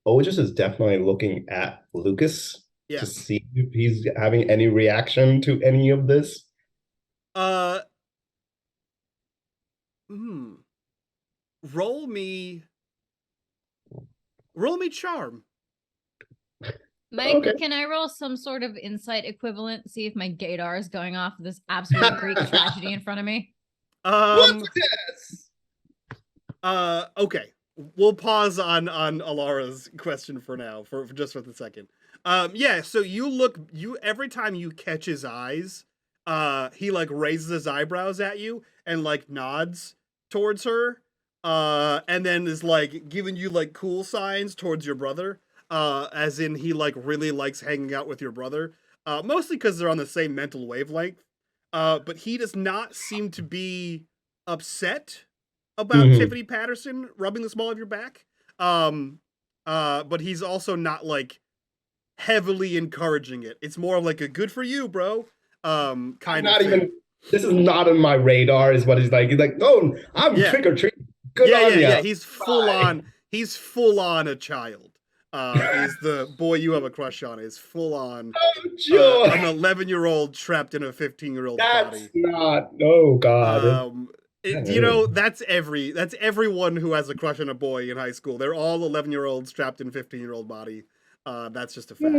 Otis is definitely looking at Lucas to see if he's having any reaction to any of this. Roll me charm. Mike, okay. Can I roll some sort of insight equivalent? See if my gaydar is going off this absolute Greek tragedy in front of me. Yes. Okay. We'll pause on Alara's question for now, for just the second. Yeah. So every time you catch his eyes, he like raises his eyebrows at you and like nods towards her, and then is like giving you like cool signs towards your brother. As in he like really likes hanging out with your brother, mostly because they're on the same mental wavelength. But he does not seem to be upset about Tiffany Patterson rubbing the small of your back. But he's also not like heavily encouraging it. It's more like a good for you, bro. Kind of thing. This is not on my radar, is what he's like. He's like, oh, I'm trick or treat. Good on ya. Yeah. He's full on a child. Is the boy you have a crush on is full on an 11-year-old trapped in a 15-year-old body. That's not. Oh God. That's everyone who has a crush on a boy in high school. They're all 11-year-olds trapped in a 15-year-old body. That's just a fact.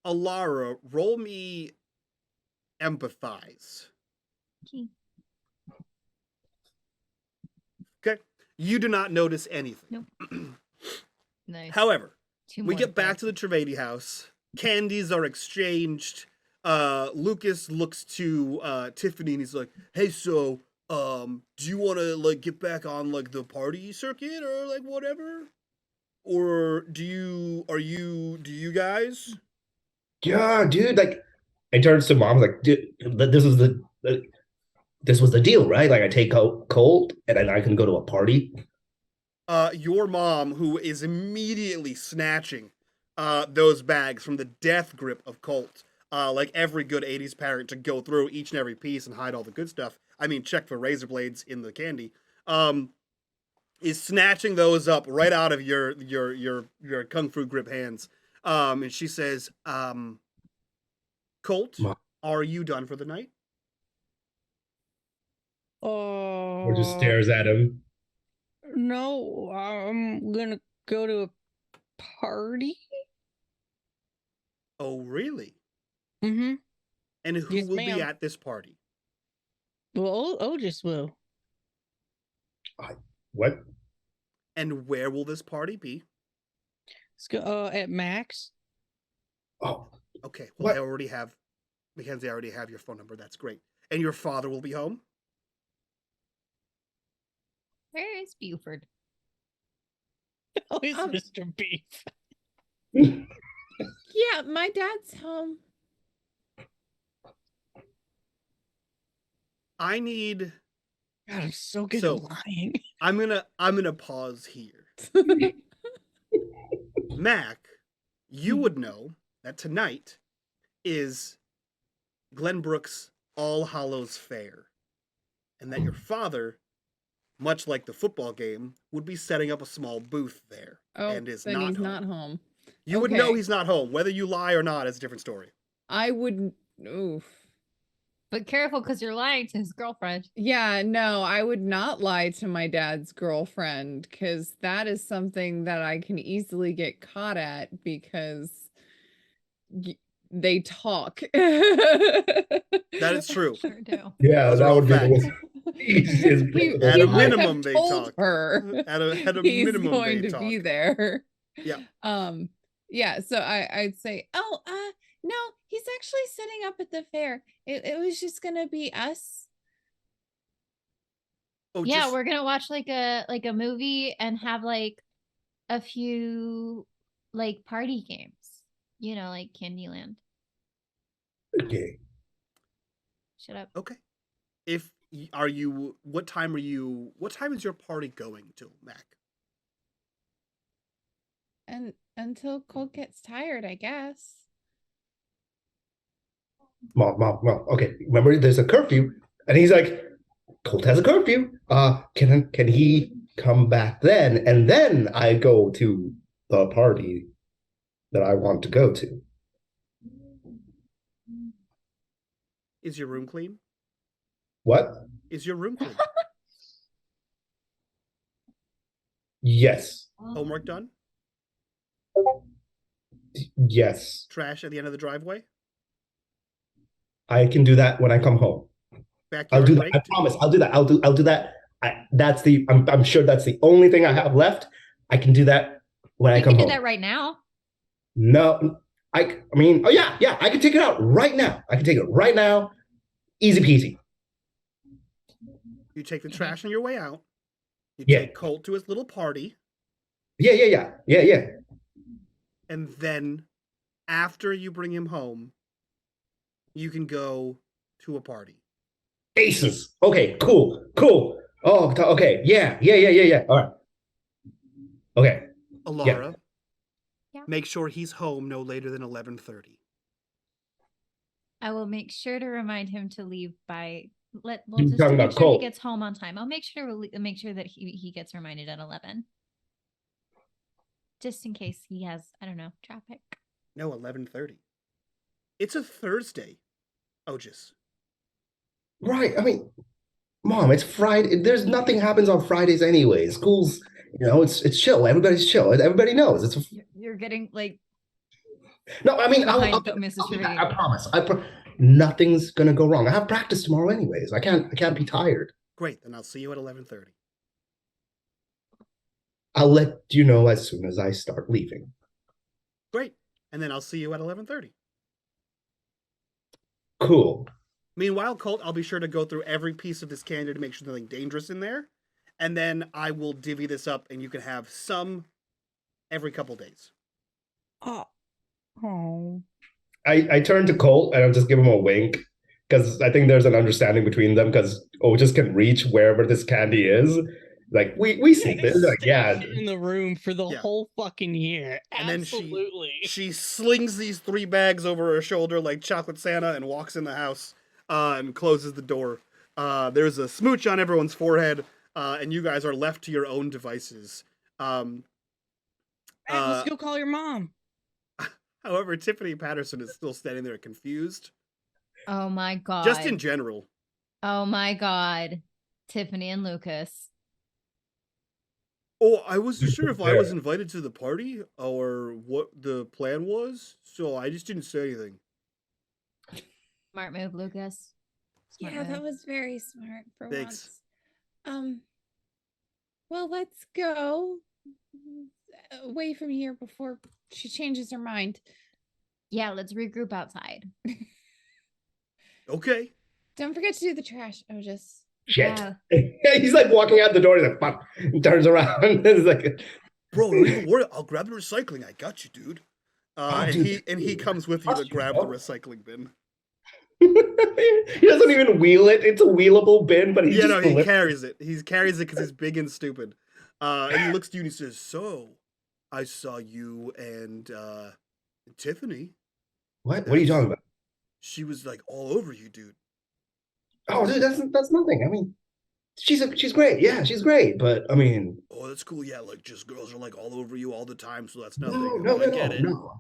Alara, roll me empathize. Okay. You do not notice anything. Nope. Nice. However, we get back to the Trivedi house. Candies are exchanged. Lucas looks to Tiffany and he's like, "Hey, so do you want to like get back on like the party circuit or like whatever? Or do you guys?" Yeah, dude. Like, I turns to mom like, "Dude, this was the deal, right? Like, I take out Colt and then I can go to a party." Your mom, who is immediately snatching those bags from the death grip of Colt, like every good 80s parent, to go through each and every piece and hide all the good stuff. I mean, check for razor blades in the candy. Is snatching those up right out of your kung fu grip hands. And she says, "Colt, are you done for the night?" Or just stares at him. No, I'm gonna go to a party. Oh, really? Mm-hmm. And who will be at this party? Well, Otis will. What? And where will this party be? Let's go at Max. Oh, okay. Well, Mackenzie, I already have your phone number. That's great. And your father will be home? Where is Buford? Oh, he's Mr. Beef. Yeah, my dad's home. I need. God, I'm so good at lying. I'm gonna pause here. Mac, you would know that tonight is Glenbrook's All Hallows Fair, and that your father, much like the football game, would be setting up a small booth there. And is then not he's home. not home. You would know he's not home. Whether you lie or not is a different story. I wouldn't. Oof. But careful, because you're lying to his girlfriend. Yeah, no, I would not lie to my dad's girlfriend, because that is something that I can easily get caught at, because they talk. That is true. Sure do. Yeah, Those that are all would be facts. At a might have minimum, they told talk. her At a he's minimum, going they to talk. be there. Yeah. Yeah, so I'd say, no, he's actually setting up at the fair. It was just gonna be us. Oh, Yeah, we're gonna watch like a movie and have like a few like party games. You know, like Candyland. Okay. Shut up. Okay. What time is your party going to, Mac? And until Colt gets tired, I guess. Mom. Okay, remember there's a curfew, and he's like, Colt has a curfew. Can he come back then? And then I go to the party that I want to go to. Is your room clean? What? Is your room clean? Yes. Homework done? Yes. Trash at the end of the driveway? I can do that when I come home. I'll do that. I promise. I'll do that. I'll do that. I'm sure that's the only thing I have left. I can do that when I come home. You can do that right now. No, I mean, yeah, I can take it out right now. Easy peasy. You take the trash on your way out. You take Colt to his little party. Yeah. And then after you bring him home, you can go to a party. Aces. Okay, cool. Oh, okay. Yeah. All right. Okay. Alara, make sure he's home no later than 11:30. I will make sure to remind him to leave by. We'll You're just talking make about sure he Colt. gets home on time. I'll make sure that he gets reminded at 11, just in case he has, I don't know, traffic. No, 11:30. It's a Thursday. Otis. Right. I mean, Mom, it's Friday. There's nothing happens on Fridays anyway. School's, it's chill. Everybody's chill. Everybody knows. You're getting like. No, I mean, I'll be back. I promise. Nothing's gonna go wrong. I have practice tomorrow anyways. I can't be tired. Great. Then I'll see you at 11:30. I'll let you know as soon as I start leaving. Great. And then I'll see you at 11:30. Cool. Meanwhile, Colt, I'll be sure to go through every piece of this candy to make sure there's nothing dangerous in there. And then I will divvy this up and you can have some every couple days. Oh. I turn to Colt and I'll just give him a wink because I think there's an understanding between them because Otis can reach wherever this candy is. Like we see this. Like, in the room for the whole fucking year. And Absolutely. then she slings these 3 bags over her shoulder like Chocolate Santa and walks in the house and closes the door. There's a smooch on everyone's forehead, and you guys are left to your own devices. Let's go call your mom. However, Tiffany Patterson is still standing there confused. Oh my God. Just in general. Oh my God. Tiffany and Lucas. Oh, I wasn't sure if I was invited to the party or what the plan was, so I just didn't say anything. Smart move, Lucas. Smart Yeah, man. that was very smart for Thanks. once. Well, let's go away from here before she changes her mind. Yeah, let's regroup outside. Okay. Don't forget to do the trash. Oh, just Shit. Yeah. He's like walking out the door. He's like, fuck. He turns around. It's like, Bro, don't even worry. I'll grab the recycling. I got you, dude. And dude, he comes with you to trust you, grab the bro. recycling bin. he doesn't even wheel it. It's a wheelable bin, but he Yeah, just no, he delivers. carries it. He carries it because he's big and stupid. And he looks to you and he says, "So, I saw you and Tiffany. What are you talking about? She was like all over you, dude." Oh, dude, that's nothing. I mean, she's great. Yeah, she's great. But I mean, Oh, that's cool. Yeah, like just girls are like all over you all the time, so that's nothing. no, I get it. no.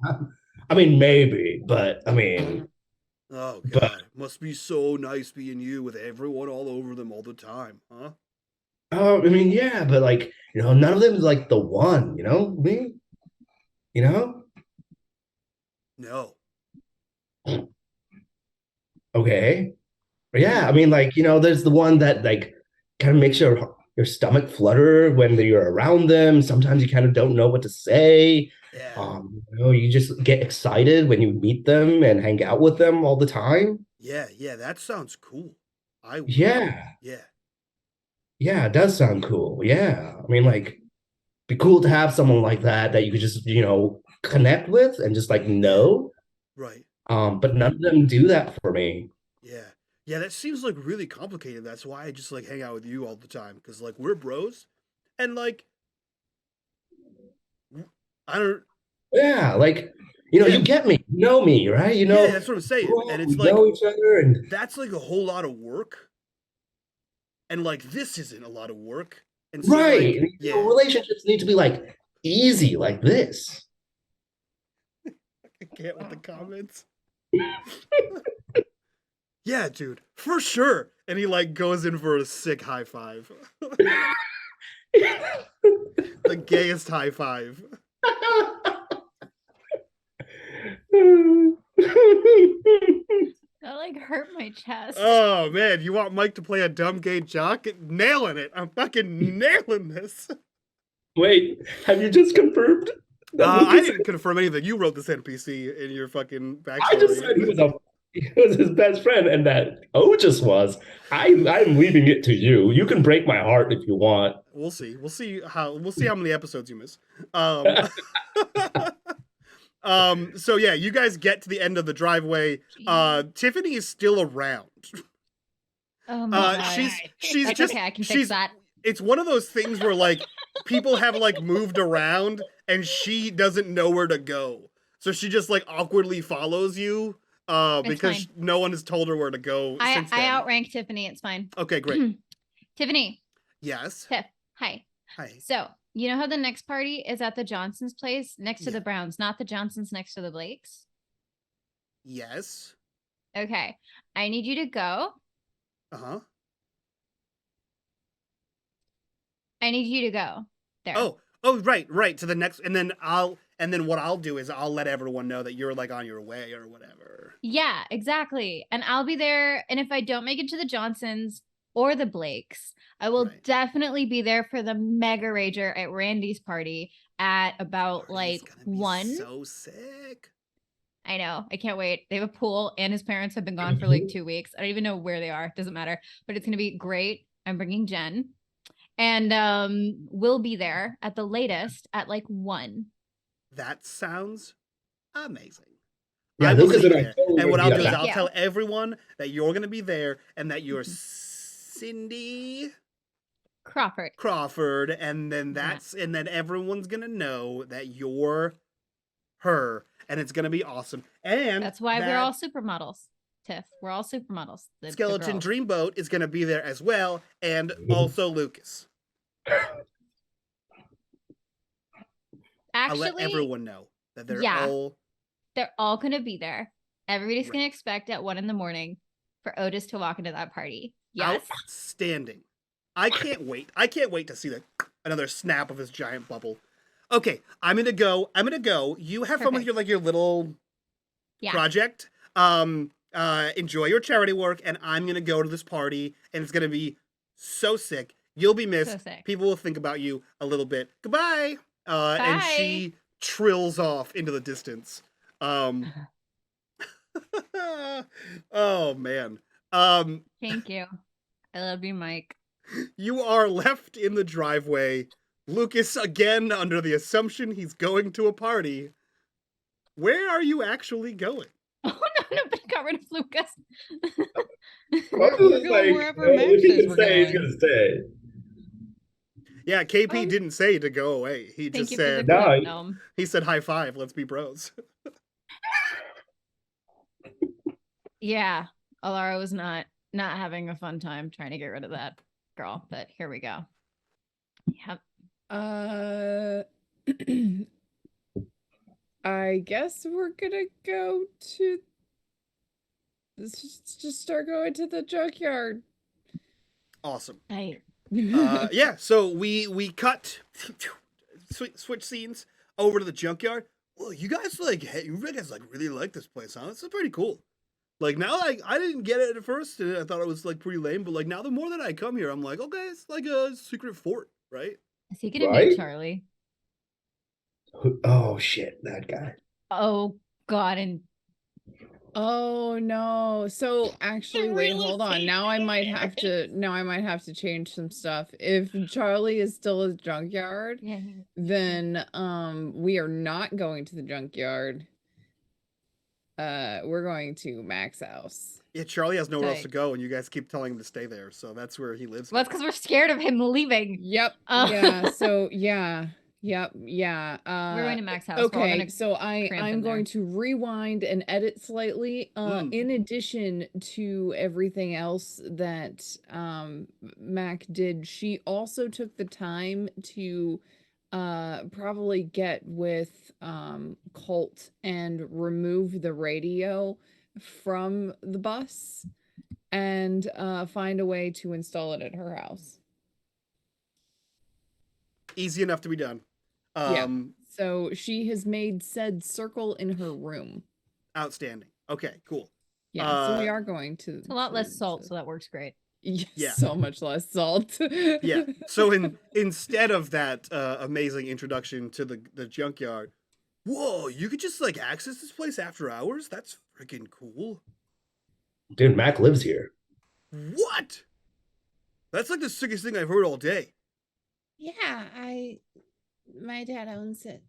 I mean, maybe, but I mean, Oh But- god, must be so nice being you with everyone all over them all the time, huh? I mean, yeah, but like, none of them is like the one. Me. No. Okay. Yeah, I mean, like, there's the one that like kind of makes your stomach flutter when you're around them. Sometimes you kind of don't know what to say. Yeah. You just get excited when you meet them and hang out with them all the time. Yeah, that sounds cool. I would. Yeah. Yeah. Yeah, it does sound cool. Yeah. I mean, like, be cool to have someone like that you could just, connect with and just like know. Right. But none of them do that for me. Yeah. Yeah, that seems like really complicated. That's why I just like hang out with you all the time. Cause like we're bros. And like I don't Yeah, like, you get me, you know me, right? Yeah, that's what I'm saying. And it's we like know each other, and that's like a whole lot of work. And like this isn't a lot of work. And so, right. like, yeah. Relationships need to be like easy, like this. I can't with the comments. Yeah, dude, for sure. And he like goes in for a sick high five. The gayest high five. That like hurt my chest. Oh man, you want Mike to play a dumb gay jock? Nailing it. I'm fucking nailing this. Wait, have you just confirmed? I didn't confirm anything. You wrote this NPC in your fucking backstory. I just said he was his best friend, and that Otis was. I'm leaving it to you. You can break my heart if you want. We'll see. We'll see how many episodes you miss. So yeah, you guys get to the end of the driveway. Tiffany is still around. Oh my God. She's That's just okay, I can fix that. It's one of those things where like people have like moved around and she doesn't know where to go. So she just like awkwardly follows you because fine. no one has told her where to go. I outrank Tiffany. It's fine. Okay, great. Tiffany. Yes. Tiff. Hi. Hi. So you know how the next party is at the Johnsons' place next to the Browns, not the Johnsons next to the Blakes? Yes. Okay. I need you to go. Uh-huh. I need you to go there. Oh, right. To the next, and then what I'll do is I'll let everyone know that you're like on your way or whatever. Yeah, exactly. And I'll be there. And if I don't make it to the Johnsons or the Blakes, I will definitely be there for the mega rager at Randy's party at about like 1. So sick. I know. I can't wait. They have a pool and his parents have been gone for like 2 weeks. I don't even know where they are. Doesn't matter. But it's going to be great. I'm bringing Jen. And we'll be there at the latest at like 1. That sounds amazing. Yeah, I will Lucas be and I there. totally And what would I'll be do is at I'll that. tell everyone that you're going to be there and that you're Cindy Crawford. And then and then everyone's going to know that you're her and it's going to be awesome. And that's why we're all supermodels. Tiff, we're all supermodels. The Skeleton girls. Dreamboat is going to be there as well, and also Lucas. Actually, I'll let everyone know that they're all going to be there. Everybody's going to expect at 1 a.m. for Otis to walk into that party. Yes. Outstanding. I can't wait. I can't wait to see another snap of his giant bubble. Okay, I'm gonna go. You have fun with your little project. enjoy your charity work, and I'm gonna go to this party, and it's gonna be so sick. You'll be missed. So sick. People will think about you a little bit. Goodbye. And Bye. she trills off into the distance. Oh man. Thank you. I love you, Mike. You are left in the driveway. Lucas, again, under the assumption he's going to a party. Where are you actually going? Oh no, nobody got rid of Lucas. We're going wherever Max if he says can we're stay, he's going. gonna stay. Yeah, KP didn't say to go away. He Thank just you said, for the No, clue, he- Gnome. he said high five, let's be bros. Yeah, Alara was not having a fun time trying to get rid of that girl, but here we go. Yep. I guess we're gonna go to. Let's just start going to the junkyard. Awesome. Hey. Yeah, so we cut, switch scenes over to the junkyard. Well, you guys really like this place, huh? This is pretty cool. Like now, I didn't get it at first, and I thought it was like pretty lame. But like now, the more that I come here, I'm like, okay, it's like a secret fort, right? Is he gonna Right? meet Charlie? Oh shit, that guy. Oh God, and Oh no. So actually The wait, real hold on. estate Now I might have to change some stuff. If Charlie is still at the junkyard, yeah, then we are not going to the junkyard. We're going to Mac's house. Yeah, Charlie has nowhere else Okay. to go, and you guys keep telling him to stay there, so that's where he lives. well, that's because we're scared of him leaving. Yep. Yeah, So yeah. Yep. Yeah. we're going to Mac's house. We're all Okay, gonna so cramp I'm in going there. to rewind and edit slightly. Mm. In addition to everything else that Mac did, she also took the time to probably get with Colt and remove the radio from the bus and find a way to install it at her house. Easy enough to be done. Yeah. So she has made said circle in her room. Outstanding. Okay, cool. Yeah, so we are going to. It's a lot less salt, so that works great. Yes, Yeah. so much less salt. Yeah. So instead of that amazing introduction to the junkyard, whoa, you could just like access this place after hours? That's freaking cool. Dude, Mac lives here. What? That's like the sickest thing I've heard all day. Yeah, my dad owns it.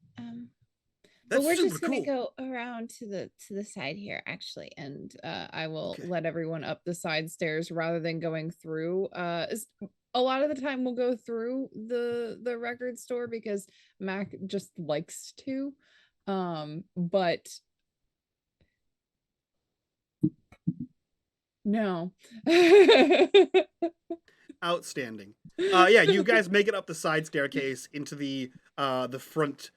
But That's we're super just gonna cool. go around to the side here, actually. And I will Okay. let everyone up the side stairs rather than going through. A lot of the time we'll go through the record store because Mac just likes to. But no. Outstanding. Yeah, you guys make it up the side staircase into the front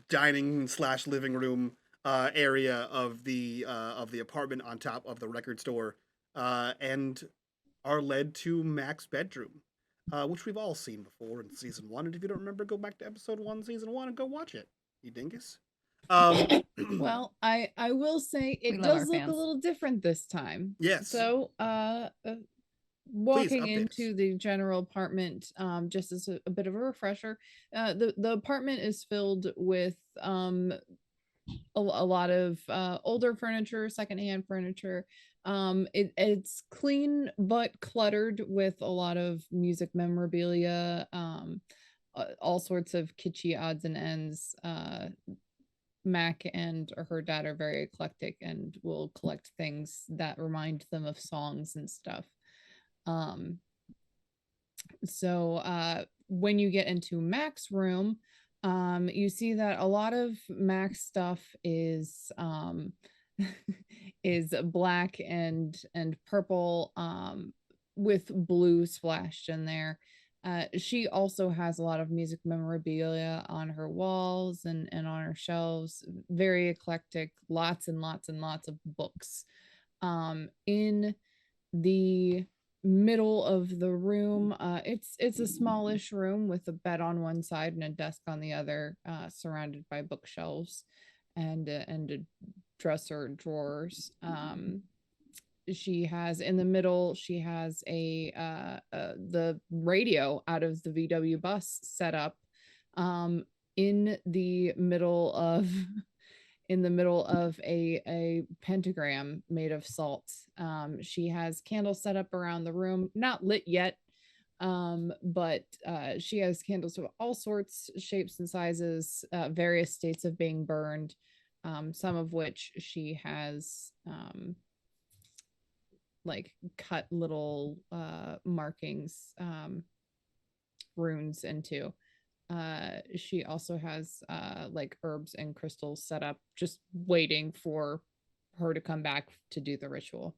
dining / living room area of the apartment on top of the record store, and are led to Mac's bedroom, which we've all seen before in season 1. And if you don't remember, go back to episode 1, season 1, and go watch it. You dingus. Well, I will say We it love our does look a fans. little different this time. Yes. So, walking update into us. the general apartment, just as a bit of a refresher, the apartment is filled with a lot of older furniture, secondhand furniture. It's clean but cluttered with a lot of music memorabilia, all sorts of kitschy odds and ends. Mac and her dad are very eclectic and will collect things that remind them of songs and stuff. So when you get into Mac's room, you see that a lot of Mac's stuff is is black and purple, with blue splashed in there. She also has a lot of music memorabilia on her walls and on her shelves. Very eclectic, lots and lots and lots of books. In the middle of the room, it's a smallish room with a bed on one side and a desk on the other, surrounded by bookshelves and a dresser drawers. She has in the middle, she has the radio out of the VW bus set up in the middle of a pentagram made of salt. She has candles set up around the room, not lit yet, but she has candles of all sorts, shapes and sizes, various states of being burned, some of which she has like cut little markings, runes into. She also has like herbs and crystals set up, just waiting for her to come back to do the ritual.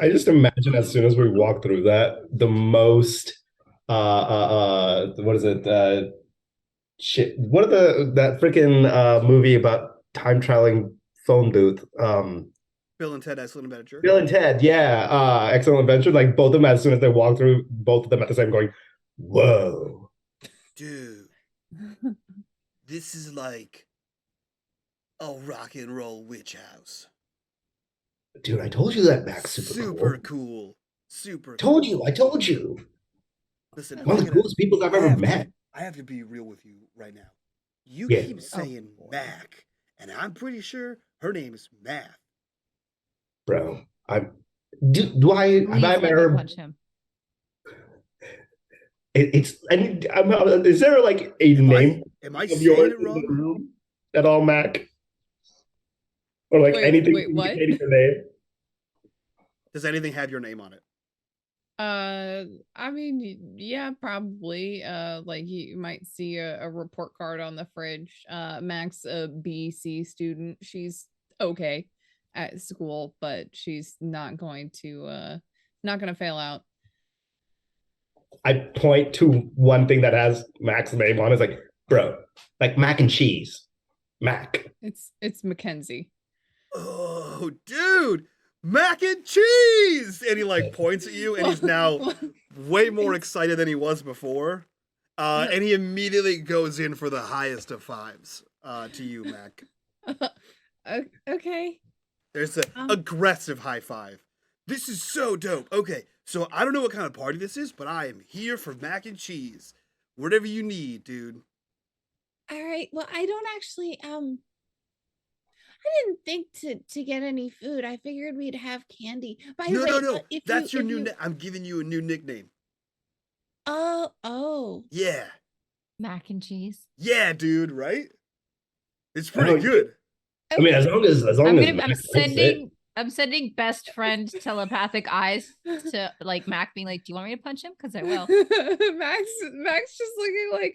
I just imagine as soon as we walk through that, the most what is it? Shit. What are that freaking movie about time traveling phone booth? Bill and Ted Excellent Adventure. Bill and Ted, yeah. Excellent Adventure. Like both of them, as soon as they walk through, both of them at the same going, whoa. Dude. This is like a rock and roll witch house. Dude, I told you that Max. Super cool. Super told cool. I told you. Listen, one of the coolest people I've ever met. I have to be real with you right now. You keep saying Mac, and I'm pretty sure her name is Math. Bro, have I met her? Punch him. Is there like a name? Am I saying it wrong? At all, Mac? Or like anything indicating your name? Does anything have your name on it? I mean, yeah, probably. Like you might see a report card on the fridge. Max, a BC student. She's okay at school, but she's not going to fail out. I point to one thing that has Mac's name on. It's like, bro, like mac and cheese. Mac. It's Mackenzie. Oh, dude, mac and cheese! And he like points at you, and he's now way more excited than he was before. And he immediately goes in for the highest of fives to you, Mac. Okay. There's an aggressive high five. This is so dope. Okay, so I don't know what kind of party this is, but I am here for mac and cheese. Whatever you need, dude. All right. Well, I don't actually I didn't think to get any food. I figured we'd have candy. By the way, No. That's your new. I'm giving you a new nickname. Oh. Yeah. Mac and cheese. Yeah, dude. Right? It's pretty good. I mean, as long as I'm sending best friend telepathic eyes to like Mac, being like, "Do you want me to punch him? Because I will." Max just looking like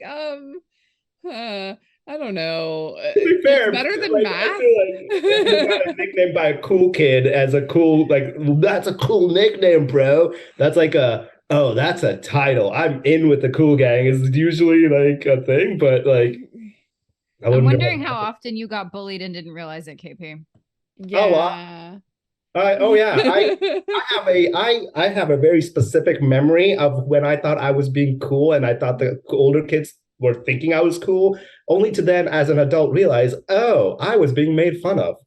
I don't know. To be fair, it's better than like, math. I feel like got a nickname by a cool kid as a cool, like, that's a cool nickname, bro. That's like that's a title. I'm in with the cool gang is usually like a thing, but like I'm wondering how often you got bullied and didn't realize it, KP. Yeah. I have a very specific memory of when I thought I was being cool and I thought the older kids were thinking I was cool, only to then as an adult realize, oh, I was being made fun of.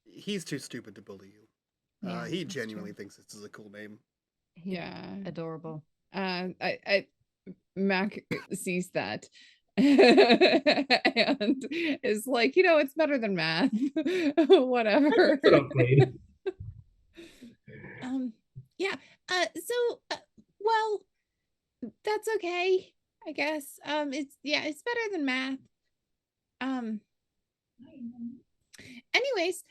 He's too stupid to bully you. He genuinely thinks this is a cool name. Yeah. Adorable. Mac sees that and is like, it's better than math. Whatever. Yeah. Well, that's okay, I guess. It's better than math. Anyways,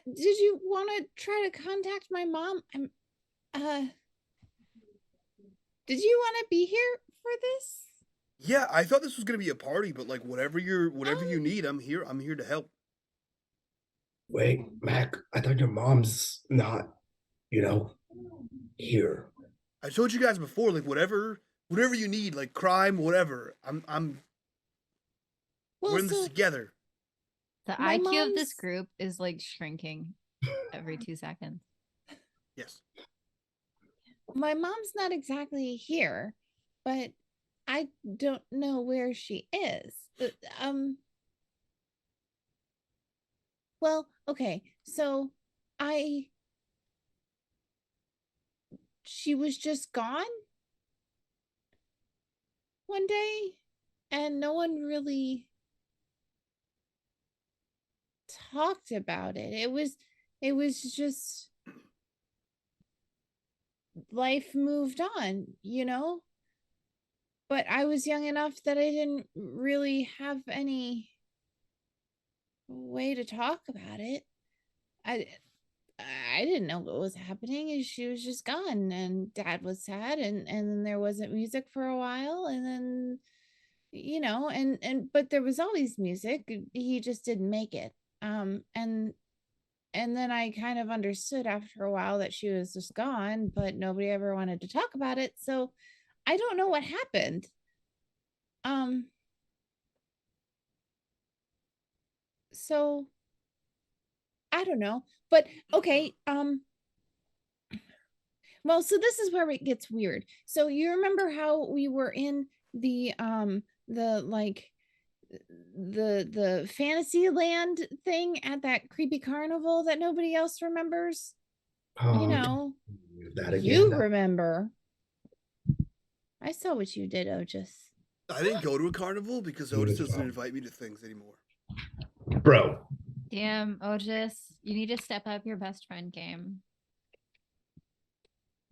did you want to try to contact my mom? Did you want to be here for this? Yeah, I thought this was gonna be a party, but like whatever you need, I'm here to help. Wait, Mac, I thought your mom's not, here. I told you guys before, like whatever you need, like crime, whatever. We're in this together. The IQ of this group is like shrinking every 2 seconds. Yes. My mom's not exactly here, but I don't know where she is. Well, okay. So she was just gone one day and no one really talked about it. It was just life moved on, you know? But I was young enough that I didn't really have any way to talk about it. I didn't know what was happening, and she was just gone, and Dad was sad, and then there wasn't music for a while, and then but there was always music. He just didn't make it. And then I kind of understood after a while that she was just gone, but nobody ever wanted to talk about it. So I don't know what happened. So I don't know. But okay, well, so this is where it gets weird. So you remember how we were in the like the fantasy land thing at that creepy carnival that nobody else remembers? Oh, You know, that again. you remember. I saw what you did, Otis. I didn't go to a carnival because Otis doesn't invite me to things anymore. Bro. Damn, Otis, you need to step up your best friend game.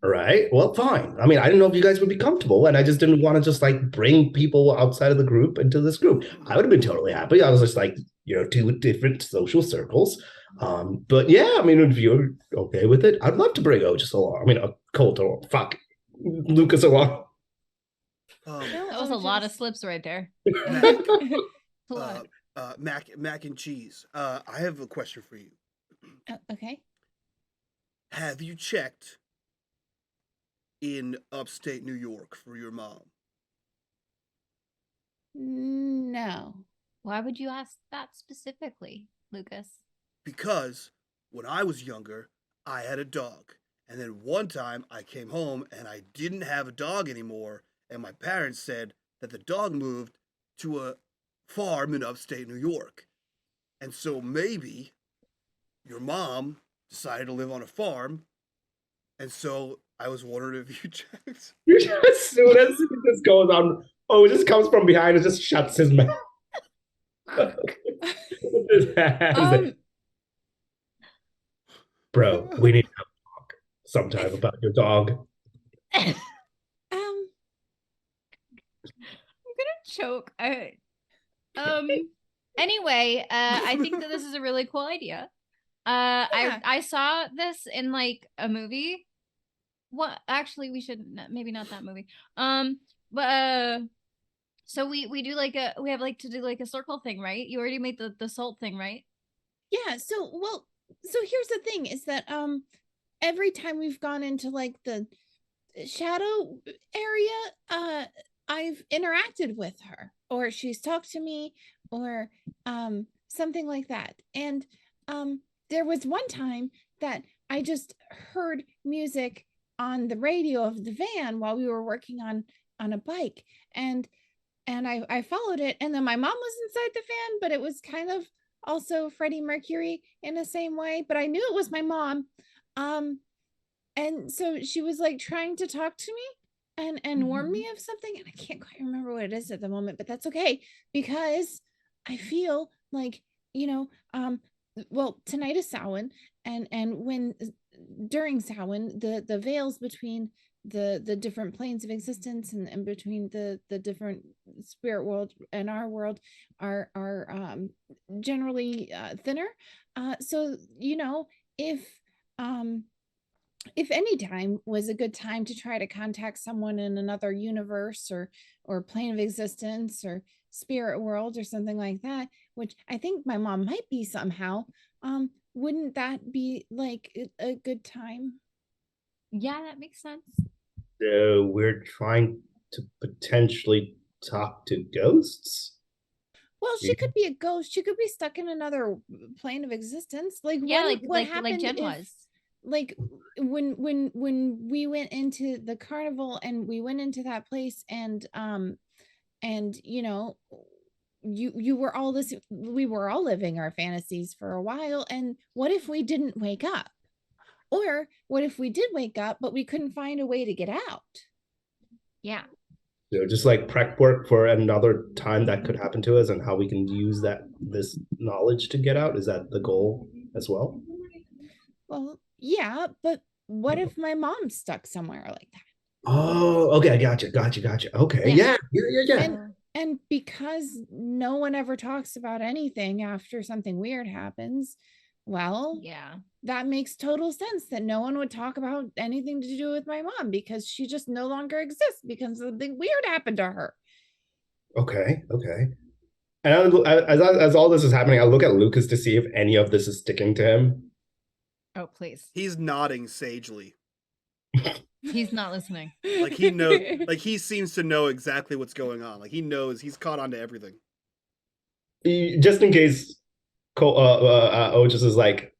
All right. Well, fine. I mean, I didn't know if you guys would be comfortable, and I just didn't want to just like bring people outside of the group into this group. I would have been totally happy. I was just like, two different social circles. But yeah, I mean, if you're okay with it, I'd love to bring Otis along. I mean, Colt or Lucas along. That was a lot of slips right there. Mac and cheese. I have a question for you. Okay. Have you checked in upstate New York for your mom? No. Why would you ask that specifically, Lucas? Because when I was younger, I had a dog. And then one time I came home and I didn't have a dog anymore. And my parents said that the dog moved to a farm in upstate New York. And so maybe your mom decided to live on a farm. And so I was wondering if you checked. As soon as this goes on, Otis comes from behind and just shuts his mouth. Bro, we need to have a talk sometime about your dog. I'm gonna choke. Anyway, I think that this is a really cool idea. Yeah. I saw this in like a movie. What actually we should maybe not that movie. But so we do like we have like to do like a circle thing, right? You already made the salt thing, right? Yeah, so here's the thing is that every time we've gone into like the shadow area, I've interacted with her, or she's talked to me, or something like that. And there was one time that I just heard music on the radio of the van while we were working on a bike, and I followed it, and then my mom was inside the van, but it was kind of also Freddie Mercury in the same way, but I knew it was my mom. And so she was like trying to talk to me and warn me of something, and I can't quite remember what it is at the moment, but that's okay, because I feel like, well, tonight is Samhain, and when during Samhain, the veils between the different planes of existence and between the different spirit world and our world are generally thinner. So if any time was a good time to try to contact someone in another universe or plane of existence or spirit world or something like that, which I think my mom might be somehow, wouldn't that be like a good time? Yeah, that makes sense. So we're trying to potentially talk to ghosts? Well, she could be a ghost. She could be stuck in another plane of existence. Like, yeah, what happened like Jen was. Like when we went into the carnival and we went into that place and you were all this, we were all living our fantasies for a while, and what if we didn't wake up? Or what if we did wake up but we couldn't find a way to get out? Yeah. Just like prep work for another time that could happen to us and how we can use this knowledge to get out. Is that the goal as well? Well, yeah, but what if my mom's stuck somewhere like that? Oh, okay, I gotcha. Okay, yeah. And because no one ever talks about anything after something weird happens, well, yeah, that makes total sense that no one would talk about anything to do with my mom because she just no longer exists because something weird happened to her. Okay. And as all this is happening, I look at Lucas to see if any of this is sticking to him. Oh, please. He's nodding sagely. He's not listening. Like he knows, like he seems to know exactly what's going on. Like he knows, he's caught on to everything. Just in case Otis is like,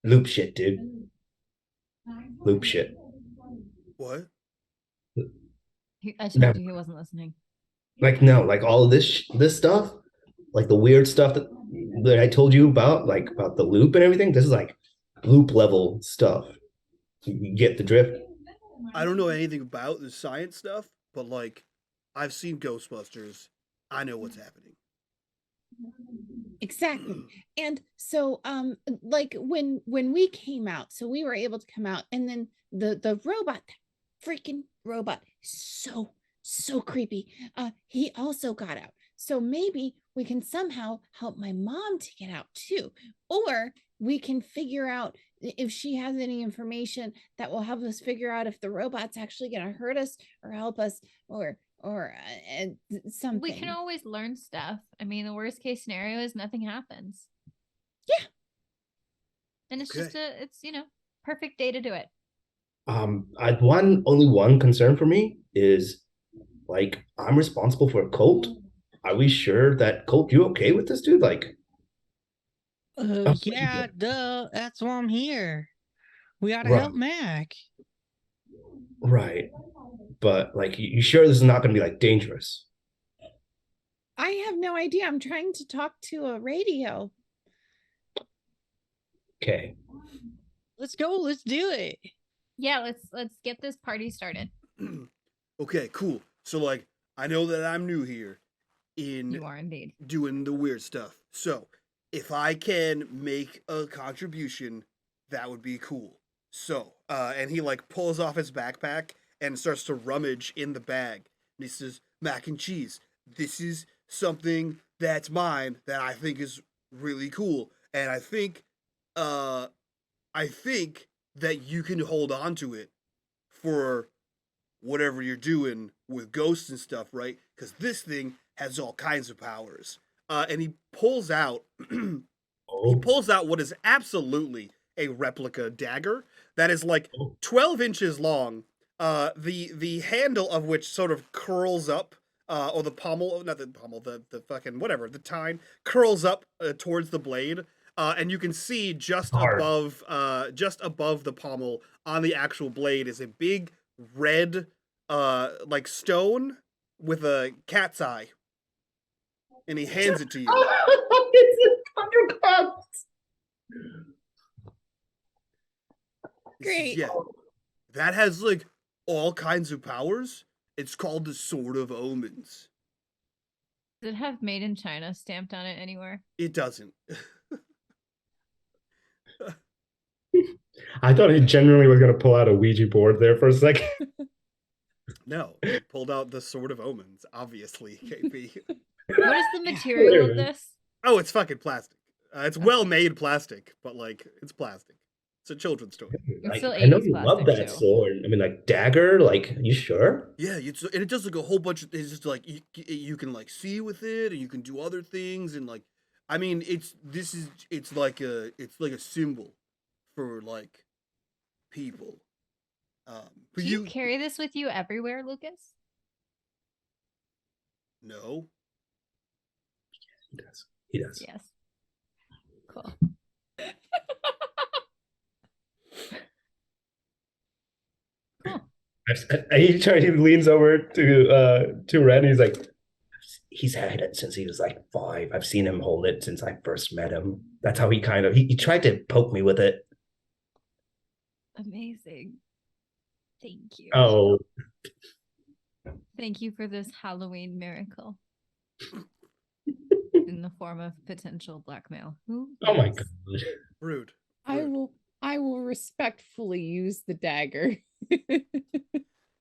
loop shit, dude. Loop shit. What? I told you he wasn't listening. Like, no, like all of this stuff, like the weird stuff that I told you about, like about the loop and everything. This is like loop level stuff. You get the drift? I don't know anything about the science stuff, but like I've seen Ghostbusters. I know what's happening. Exactly. And so like when we came out, so we were able to come out, and then the robot, that freaking robot, so creepy. He also got out. So maybe we can somehow help my mom to get out too. Or we can figure out if she has any information that will help us figure out if the robot's actually going to hurt us or help us or something. We can always learn stuff. I mean, the worst case scenario is nothing happens. Yeah. And it's just it's perfect day to do it. Only one concern for me is, like, I'm responsible for a cult. Are we sure that cult, you okay with this, dude? Like, yeah, duh. That's why I'm here. We gotta help Mac. Right. But like, you sure this is not going to be like dangerous? I have no idea. I'm trying to talk to a radio. Okay. Let's go. Let's do it. Yeah, let's get this party started. Okay, cool. So like, I know that I'm new here You are indeed. doing the weird stuff. So if I can make a contribution, that would be cool. So, and he like pulls off his backpack and starts to rummage in the bag. And he says, mac and cheese, this is something that's mine that I think is really cool. And I think that you can hold on to it for whatever you're doing with ghosts and stuff, right? Because this thing has all kinds of powers. And he pulls out what is absolutely a replica dagger that is like 12 inches long. The handle of which sort of curls up, or the pommel, not the pommel, the fucking whatever, the tine curls up towards the blade, and you can see just above the pommel on the actual blade is a big red like stone with a cat's eye, and he hands it to you. It's a thunderclap. Great. Yeah, that has like all kinds of powers. It's called the Sword of Omens. Does it have made in China stamped on it anywhere? It doesn't. I thought he genuinely was going to pull out a Ouija board there for a second. No, he pulled out the Sword of Omens, obviously, KP. What is the material of this? Oh, it's fucking plastic. It's well-made plastic, but like, it's plastic. It's a children's toy. It's still I know 80s you love that plastic, too. sword. I mean, like, dagger, like, you sure? Yeah, and it does like a whole bunch of. It's just like you can like see with it, and you can do other things, and like, I mean, it's like a symbol for like people. Do you carry this with you everywhere, Lucas? No. He does. Yes. Cool. He leans over to Ren. He's like, he's had it since he was like 5. I've seen him hold it since I first met him. That's how he tried to poke me with it. Amazing. Thank you. Oh. Thank you for this Halloween miracle. In the form of potential blackmail. Oh my god. Rude. I will respectfully use the dagger.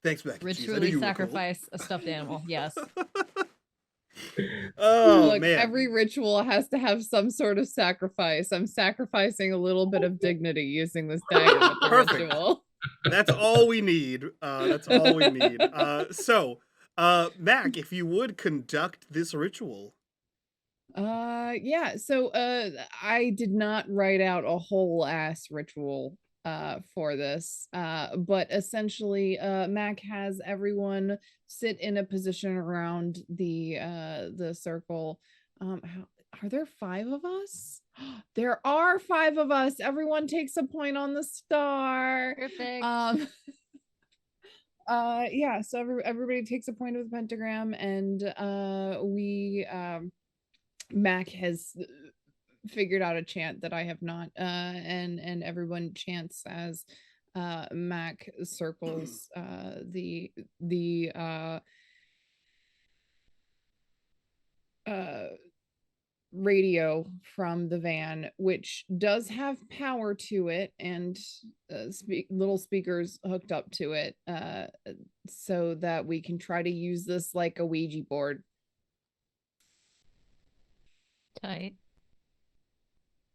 Thanks, Becky. Ritually sacrifice a stuffed animal. Yes. Oh, look, man. Every ritual has to have some sort of sacrifice. I'm sacrificing a little bit of dignity using this dagger with the Perfect. ritual. That's all we need. That's all we need. So, Mac, if you would conduct this ritual. Yeah. So, I did not write out a whole ass ritual for this, but essentially Mac has everyone sit in a position around the circle. Are there 5 of us? There are 5 of us. Everyone takes a point on the star. Perfect. Yeah, so everybody takes a point of the pentagram, and Mac has figured out a chant that I have not, and everyone chants as Mac circles the radio from the van, which does have power to it, and little speakers hooked up to it, so that we can try to use this like a Ouija board. Tight.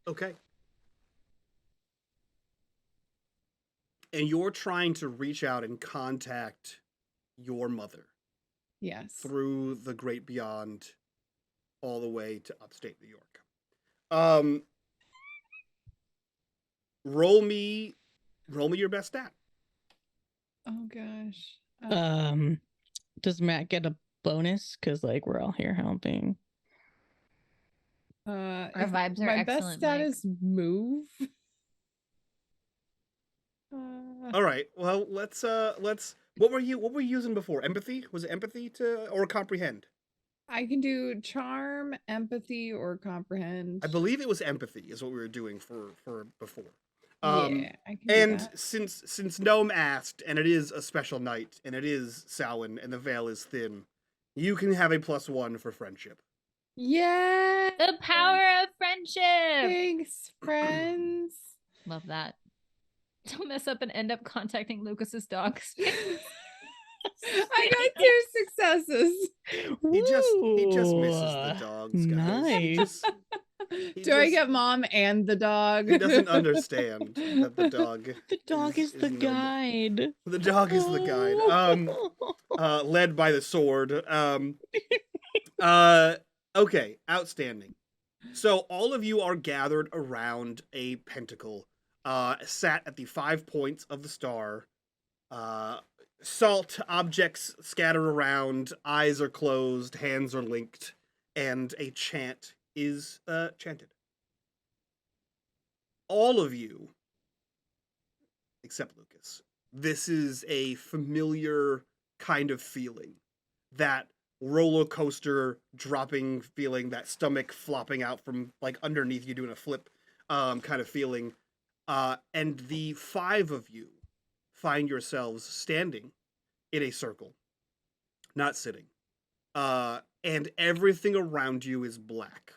Okay. And you're trying to reach out and contact your mother. Yes. Through the great beyond, all the way to upstate New York. Roll me your best stat. Oh gosh. Does Matt get a bonus? Because like we're all here helping. Our vibes are my excellent. best stat is move. All right. Well, let's. What were you using before? Empathy? Was it empathy or comprehend? I can do charm, empathy, or comprehend. I believe it was empathy is what we were doing for before. Yeah, I can and do that. since Gnome asked, and it is a special night, and it is Samhain, and the veil is thin, you can have a +1 for friendship. Yeah. The power of friendship. Thanks, friends. Love that. Don't mess up and end up contacting Lucas's dogs. I got 2 successes. He just misses the dogs, guys. Nice. I get mom and the dog? He doesn't understand that the dog. The dog is the guide. The dog is the guide. Led by the sword. Okay, outstanding. So all of you are gathered around a pentacle, sat at the 5 points of the star. Salt objects scattered around, eyes are closed, hands are linked, and a chant is chanted. All of you, except Lucas, this is a familiar kind of feeling. That roller coaster dropping feeling, that stomach flopping out from like underneath you doing a flip kind of feeling. And the 5 of you find yourselves standing in a circle, not sitting. And everything around you is black.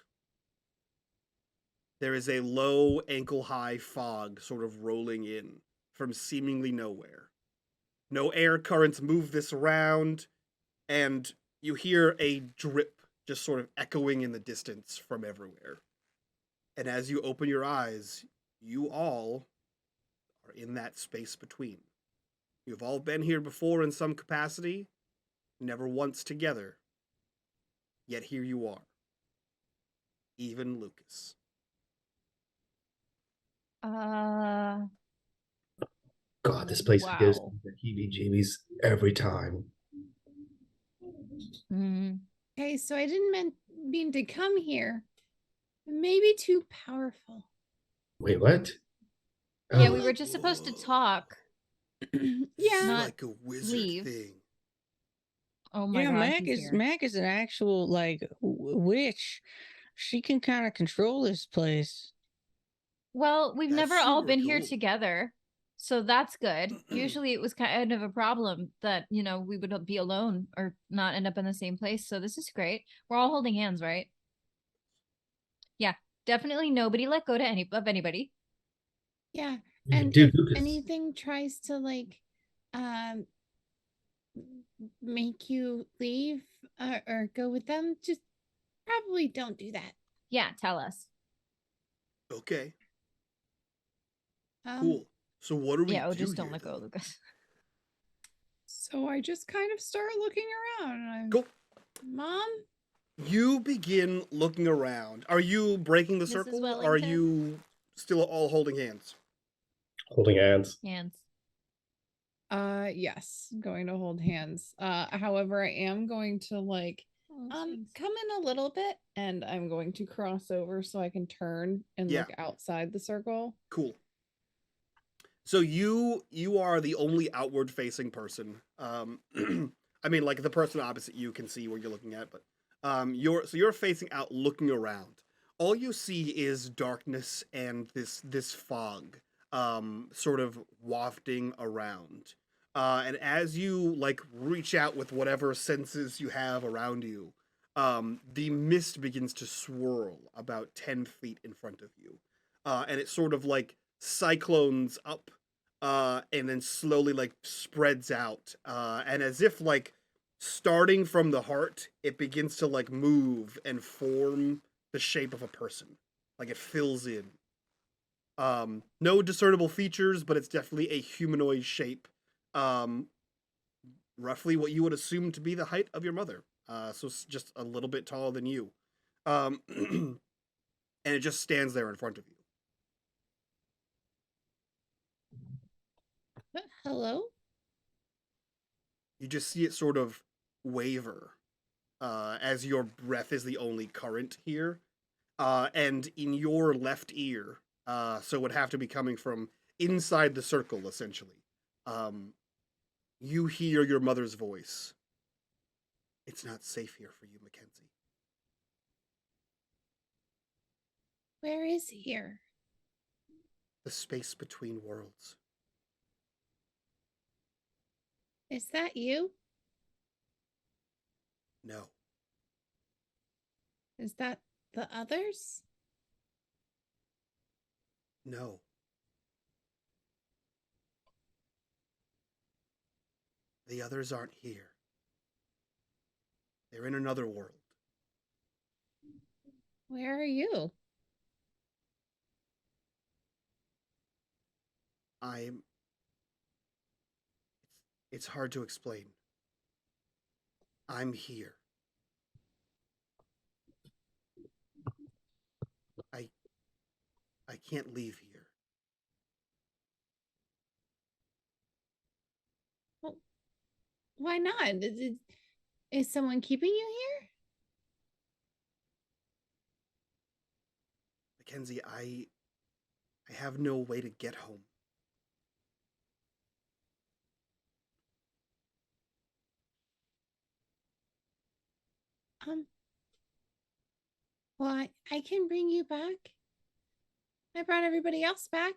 There is a low ankle-high fog sort of rolling in from seemingly nowhere. No air currents move this around, and you hear a drip just sort of echoing in the distance from everywhere. And as you open your eyes, you all are in that space between. You've all been here before in some capacity, never once together. Yet here you are. Even Lucas. God, this place gives me the heebie-jeebies every time. Okay, so I didn't mean to come here. Maybe too powerful. Wait, what? Yeah, we were just supposed to talk. Yeah. Like a wizard thing. Oh my Yeah, god, Mac he's is here. Mac is an actual like witch. She can kind of control this place. Well, we've That's never all super been here cool. together, so that's good. Usually it was kind of a problem that, you know, we would be alone or not end up in the same place. So this is great. We're all holding hands, right? Yeah, definitely nobody let go to anybody. Yeah. Yeah, And dude, if Lucas. anything tries to like um make you leave or go with them, just probably don't do that. Yeah, tell us. Okay, Um cool. So what do we Yeah, oh, do just don't here, let go, then? Lucas. So I just kind of start looking around and I'm Cool. Mom? You begin looking around. Are you breaking the Mrs. circle? Are Wellington? you still all holding hands? Holding hands. Hands. yes, going to hold hands. However, I am going to like come in a little bit and I'm going to cross over so I can turn and Yeah. look outside the circle. Cool. So you are the only outward facing person. I mean, like the person opposite you can see where you're looking at, but you're facing out, looking around. All you see is darkness and this fog, sort of wafting around. And as you like reach out with whatever senses you have around you, the mist begins to swirl about 10 feet in front of you, and it sort of like cyclones up, and then slowly like spreads out, and as if like starting from the heart, it begins to like move and form the shape of a person, like it fills in. No discernible features, but it's definitely a humanoid shape, um, roughly what you would assume to be the height of your mother, so it's just a little bit taller than you, and it just stands there in front of you. Hello? You just see it sort of waver, as your breath is the only current here. And in your left ear, so it would have to be coming from inside the circle, essentially, you hear your mother's voice. It's not safe here for you, Mackenzie. Where is here? The space between worlds. Is that you? No. Is that the others? No. The others aren't here. They're in another world. Where are you? It's hard to explain. I'm here. I can't leave here. Well, why not? Is someone keeping you here? Mackenzie, I have no way to get home. Well, I can bring you back. I brought everybody else back.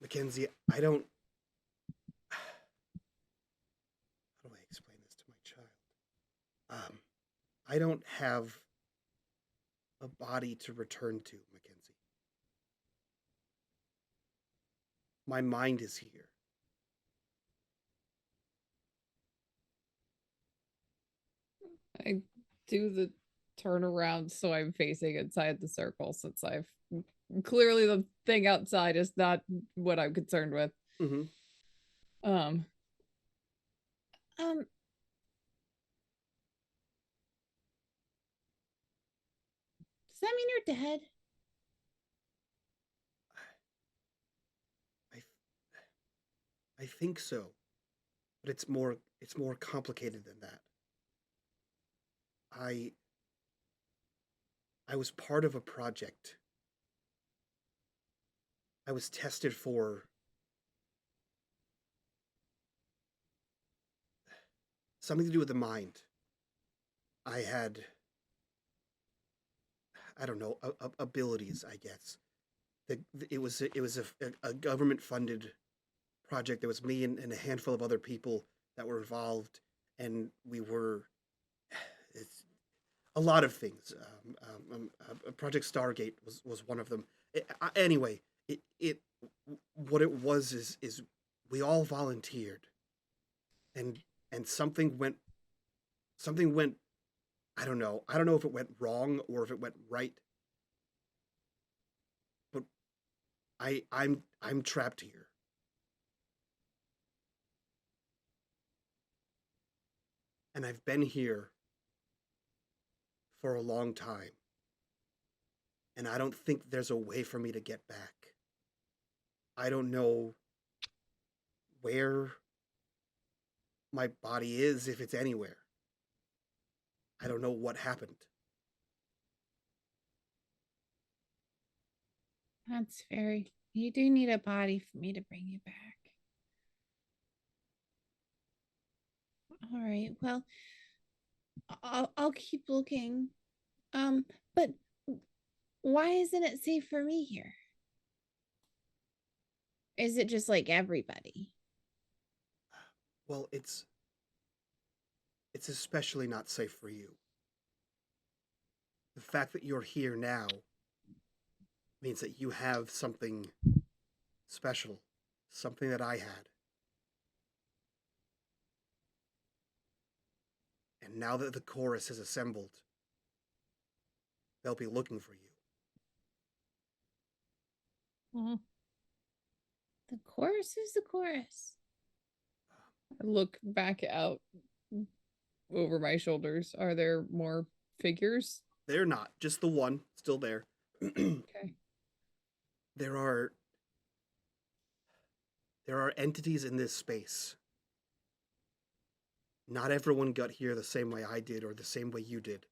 Mackenzie, I don't... How do I explain this to my child? I don't have a body to return to, Mackenzie. My mind is here. I do the turnaround so I'm facing inside the circle since I've clearly the thing outside is not what I'm concerned with. Mm-hmm. Does that mean you're dead? I think so, but it's more complicated than that. I was part of a project. I was tested for something to do with the mind. I had, I don't know, abilities, I guess. It was a government funded project. There was me and a handful of other people that were involved, and we were it's a lot of things. Project Stargate was one of them. Anyway, what it was is we all volunteered, and something went. I don't know. I don't know if it went wrong or if it went right. But I'm trapped here. And I've been here for a long time. And I don't think there's a way for me to get back. I don't know where my body is, if it's anywhere. I don't know what happened. That's fair. You do need a body for me to bring you back. All right. Well, I'll keep looking. But why isn't it safe for me here? Is it just like everybody? Well, it's especially not safe for you. The fact that you're here now means that you have something special, something that I had. And now that the chorus is assembled, they'll be looking for you. Mm-hmm. The chorus is the chorus. I look back out over my shoulders. Are there more figures? They're not. Just the one, still there. Okay. There are entities in this space. Not everyone got here the same way I did or the same way you did.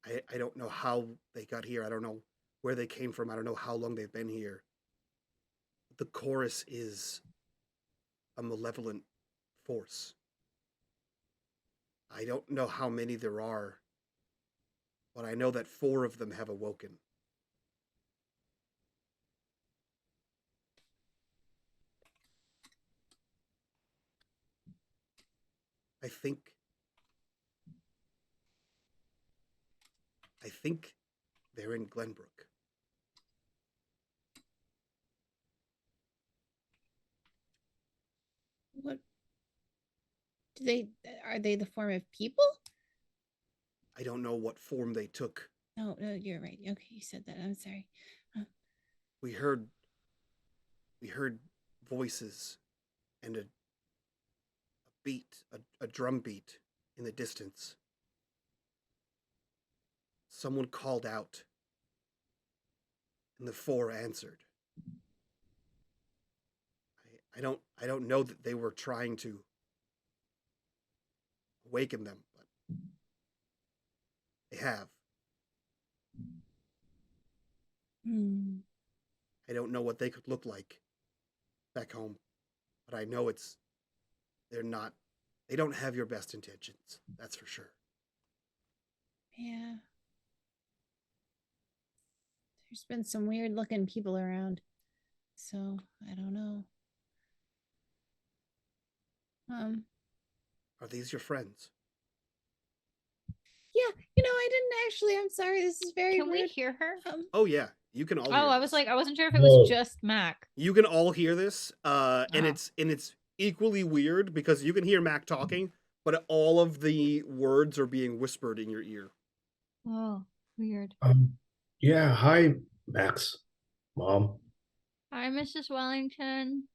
I don't know how they got here. I don't know where they came from. I don't know how long they've been here. The chorus is a malevolent force. I don't know how many there are, but I know that 4 of them have awoken. I think they're in Glenbrook. What are they the form of people? I don't know what form they took. No, you're right. Okay, you said that. I'm sorry. We heard voices and a beat, a drum beat in the distance. Someone called out, and the 4 answered. I don't know that they were trying to awaken them, but they have. I don't know what they could look like back home, but I know they don't have your best intentions. That's for sure. Yeah. There's been some weird looking people around. So, I don't know. Are these your friends? Yeah, I didn't actually. I'm sorry. This is very Can rude. we hear her? Oh yeah, you can all. Oh, hear I was this. like, I wasn't sure if it was just Mac. You can all hear this, and it's equally weird because you can hear Mac talking, but all of the words are being whispered in your ear. Oh, weird. Yeah. Hi, Max, Mom. Hi, Mrs. Wellington.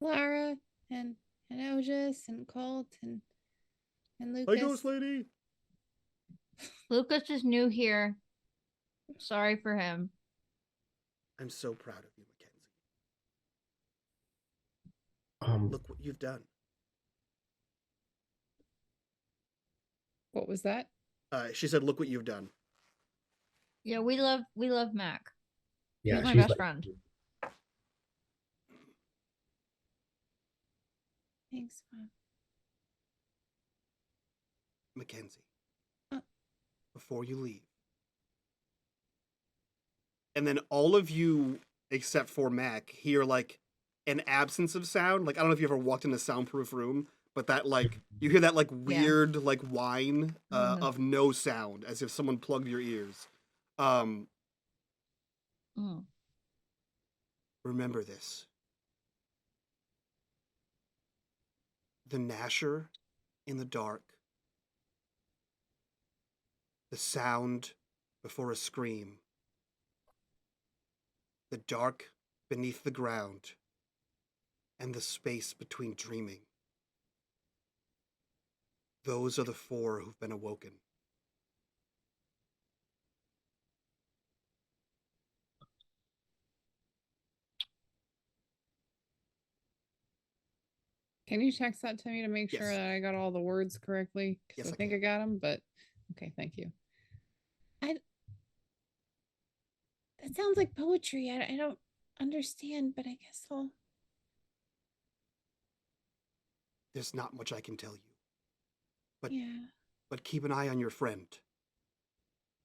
Lara and Otis and Colt and Lucas. Hi, Ghost Lady. Lucas is new here. Sorry for him. I'm so proud of you, Mackenzie. Look what you've done. What was that? She said, "Look what you've done." Yeah, we love Mac. Yeah, he's my she's best like, friend. Thanks, Mom. Mackenzie, before you leave. And then all of you, except for Mac, hear like an absence of sound. Like, I don't know if you ever walked in a soundproof room, but that like, you hear that like weird like whine of no sound, as if someone plugged your ears. Remember this. The gnasher in the dark. The sound before a scream. The dark beneath the ground. And the space between dreaming. Those are the 4 who've been awoken. Can you text that to me to make sure Yes. that I got all the words correctly? Because Yes, I think I got them, but okay, thank you. That sounds like poetry. I don't understand, but I guess I'll. There's not much I can tell you. But, Yeah. but keep an eye on your friend.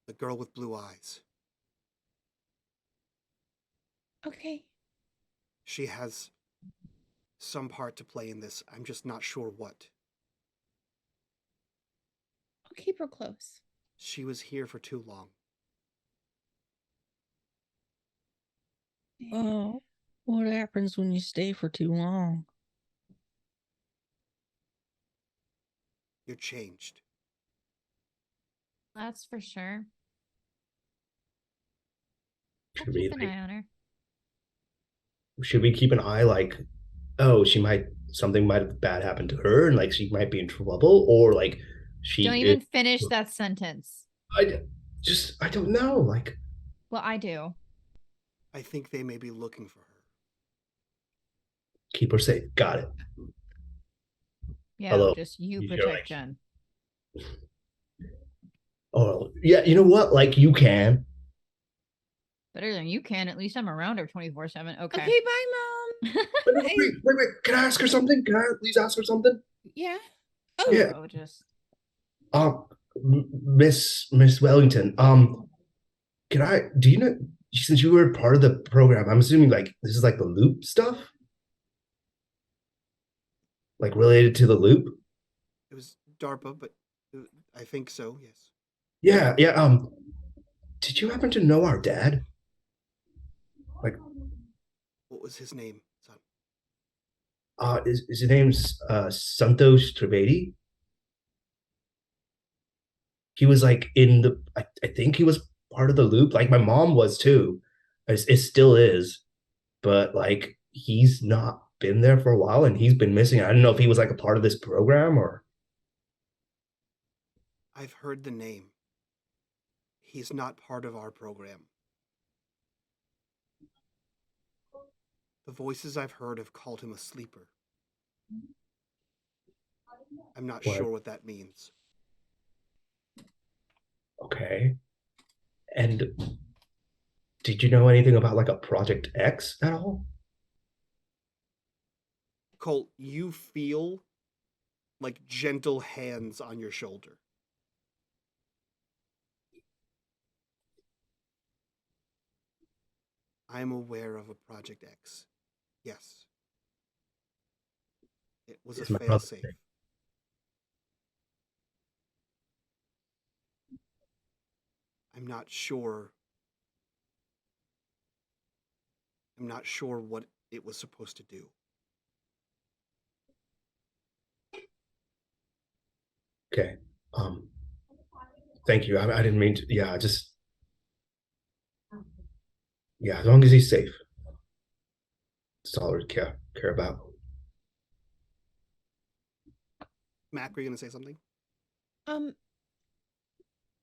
The girl with blue eyes. Okay. She has some part to play in this. I'm just not sure what. I'll keep her close. She was here for too long. Oh, what happens when you stay for too long? You're changed. That's for sure. Should Keep we an eye on her. should we keep an eye like, oh, something might have bad happen to her and like she might be in trouble, or like she Don't even finish that sentence. I don't know. Like, Well, I do. I think they may be looking for her. keep her safe. Got it. Yeah, Hello. just you You're protect right. Jen. Oh yeah, you know what? Like you can. Better than you can. At least I'm around her 24/7. Okay. Okay, bye, Mom. Wait. Can I ask her something? Can I please ask her something? Yeah. Oh, Yeah. Oh, just Miss Wellington. Do you know, since you were part of the program, I'm assuming like this is like the loop stuff? Like related to the loop? It was DARPA, but I think so, yes. Yeah. Did you happen to know our dad? Like, what was his name, son? His name's Santosh Trivedi. He was like in the I think he was part of the loop. Like my mom was too. It still is, but like he's not been there for a while and he's been missing. I don't know if he was like a part of this program or. I've heard the name. He's not part of our program. The voices I've heard have called him a sleeper. I'm not sure what that means. Okay. And did you know anything about like a Project X at all? Colt, you feel like gentle hands on your shoulder. I'm aware of a Project X. Yes. It was a failsafe. I'm not sure what it was supposed to do. Okay. Thank you. I didn't mean to. Yeah, as long as he's safe. That's all we care about. Mac, were you gonna say something?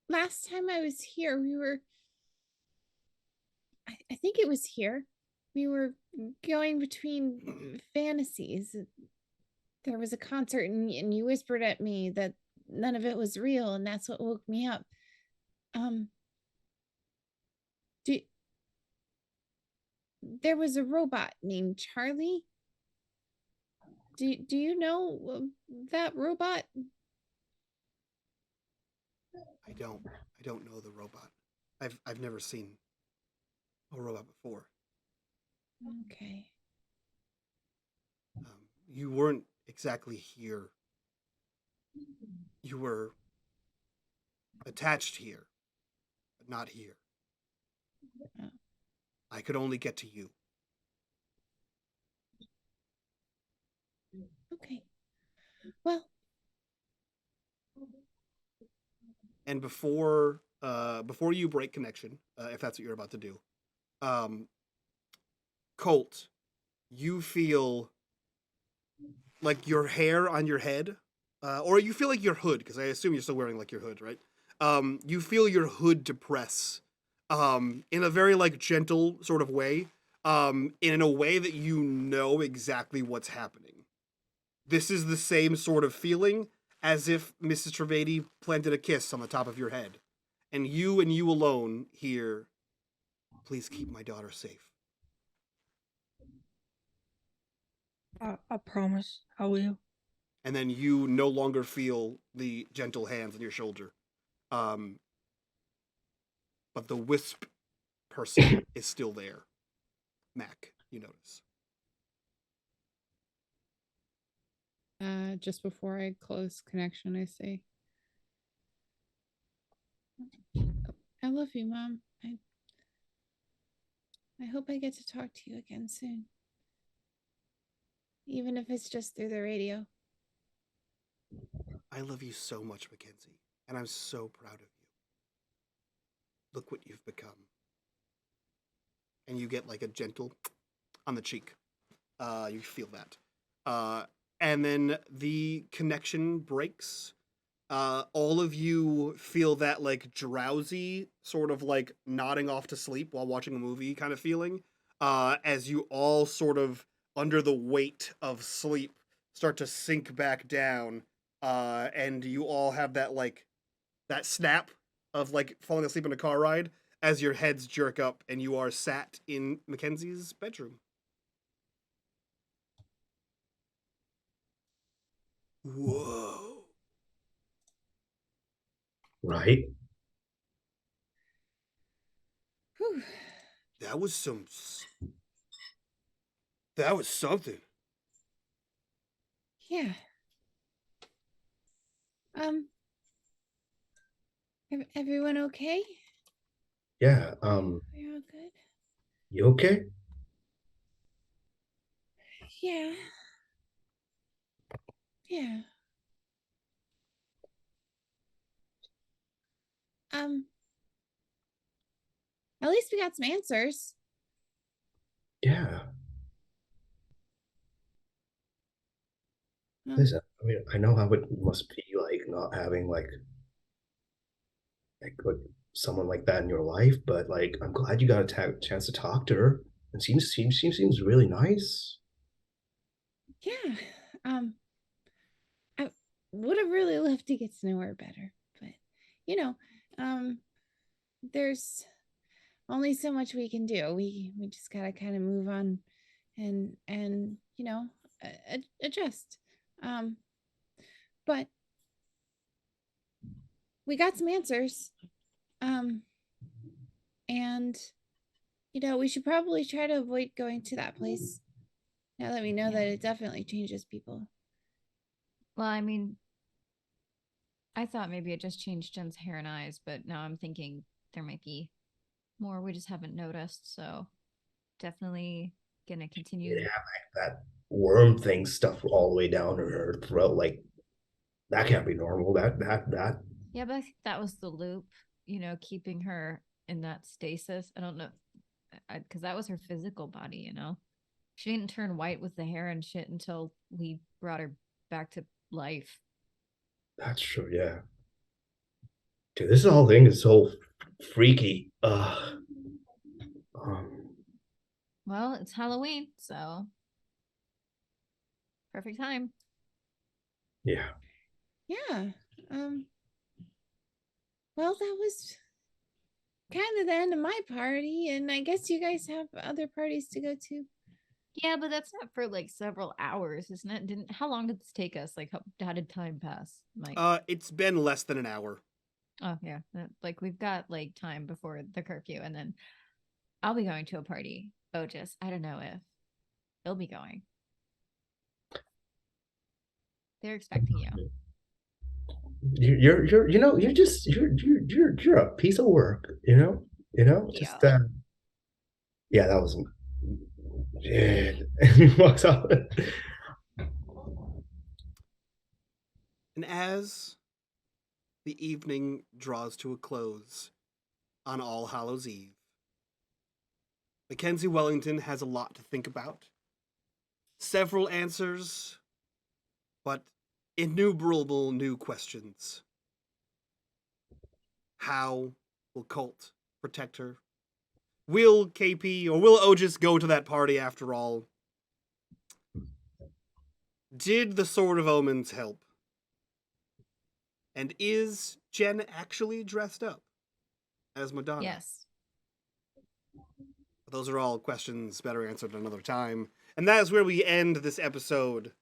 Last time I was here, we were. I think it was here. We were going between fantasies. There was a concert, and you whispered at me that none of it was real, and that's what woke me up. There was a robot named Charlie. Do you know that robot? I don't know the robot. I've never seen a robot before. Okay. You weren't exactly here. You were attached here, but not here. Oh. I could only get to you. Okay. Well. And before you break connection, if that's what you're about to do, Colt, you feel like your hair on your head, or you feel like your hood, because I assume you're still wearing like your hood, right? You feel your hood depress, in a very like gentle sort of way, in a way that you know exactly what's happening. This is the same sort of feeling as if Mrs. Trivedi planted a kiss on the top of your head, and you alone hear, "Please keep my daughter safe." I promise I will. And then you no longer feel the gentle hands on your shoulder. But the wisp person is still there. Mac, you notice. Just before I close connection, I say, I love you, Mom. I hope I get to talk to you again soon. Even if it's just through the radio. I love you so much, Mackenzie, and I'm so proud of you. Look what you've become. And you get like a gentle on the cheek. You feel that. And then the connection breaks. All of you feel that like drowsy, sort of like nodding off to sleep while watching a movie kind of feeling, as you all sort of, under the weight of sleep, start to sink back down, and you all have that like that snap of like falling asleep in a car ride as your heads jerk up and you are sat in Mackenzie's bedroom. Whoa. Right? Whew. That was something. Yeah. Everyone okay? Yeah, Are you all good? you okay? Yeah. Yeah. At least we got some answers. Yeah. Listen, I mean, I know how it must be like not having like someone like that in your life, but like I'm glad you got a chance to talk to her. And seems really nice. Yeah. I would have really loved to get to know her better, but you know, there's only so much we can do. We just gotta kind of move on and you know, adjust. But we got some answers. And you know, we should probably try to avoid going to that place now that we know that it definitely changes people. Well, I mean, I thought maybe it just changed Jen's hair and eyes, but now I'm thinking there might be more we just haven't noticed. So definitely gonna continue. Yeah, like that worm thing stuff all the way down her throat. Like that can't be normal. That. Yeah, but I think that was the loop, you know, keeping her in that stasis. I don't know, because that was her physical body, you know. She didn't turn white with the hair and shit until we brought her back to life. That's true. Yeah. Dude, this whole thing is so freaky. Well, it's Halloween, so perfect time. Yeah. Yeah. Well, that was kind of the end of my party, and I guess you guys have other parties to go to. Yeah, but that's not for like several hours, isn't it? How long did this take us? Like, how did time pass, Mike? It's been less than an hour. Oh yeah, like we've got like time before the curfew, and then I'll be going to a party. Oh, just I don't know if he'll be going. They're expecting you. You're a piece of work, just yeah, that was yeah. And he walks out. And as the evening draws to a close on All Hallows Eve, Mackenzie Wellington has a lot to think about. Several answers, but innumerable new questions. How will Colt protect her? Will KP or will Otis go to that party after all? Did the Sword of Omens help? And is Jen actually dressed up as Madonna? Yes. Those are all questions better answered another time. And that is where we end this episode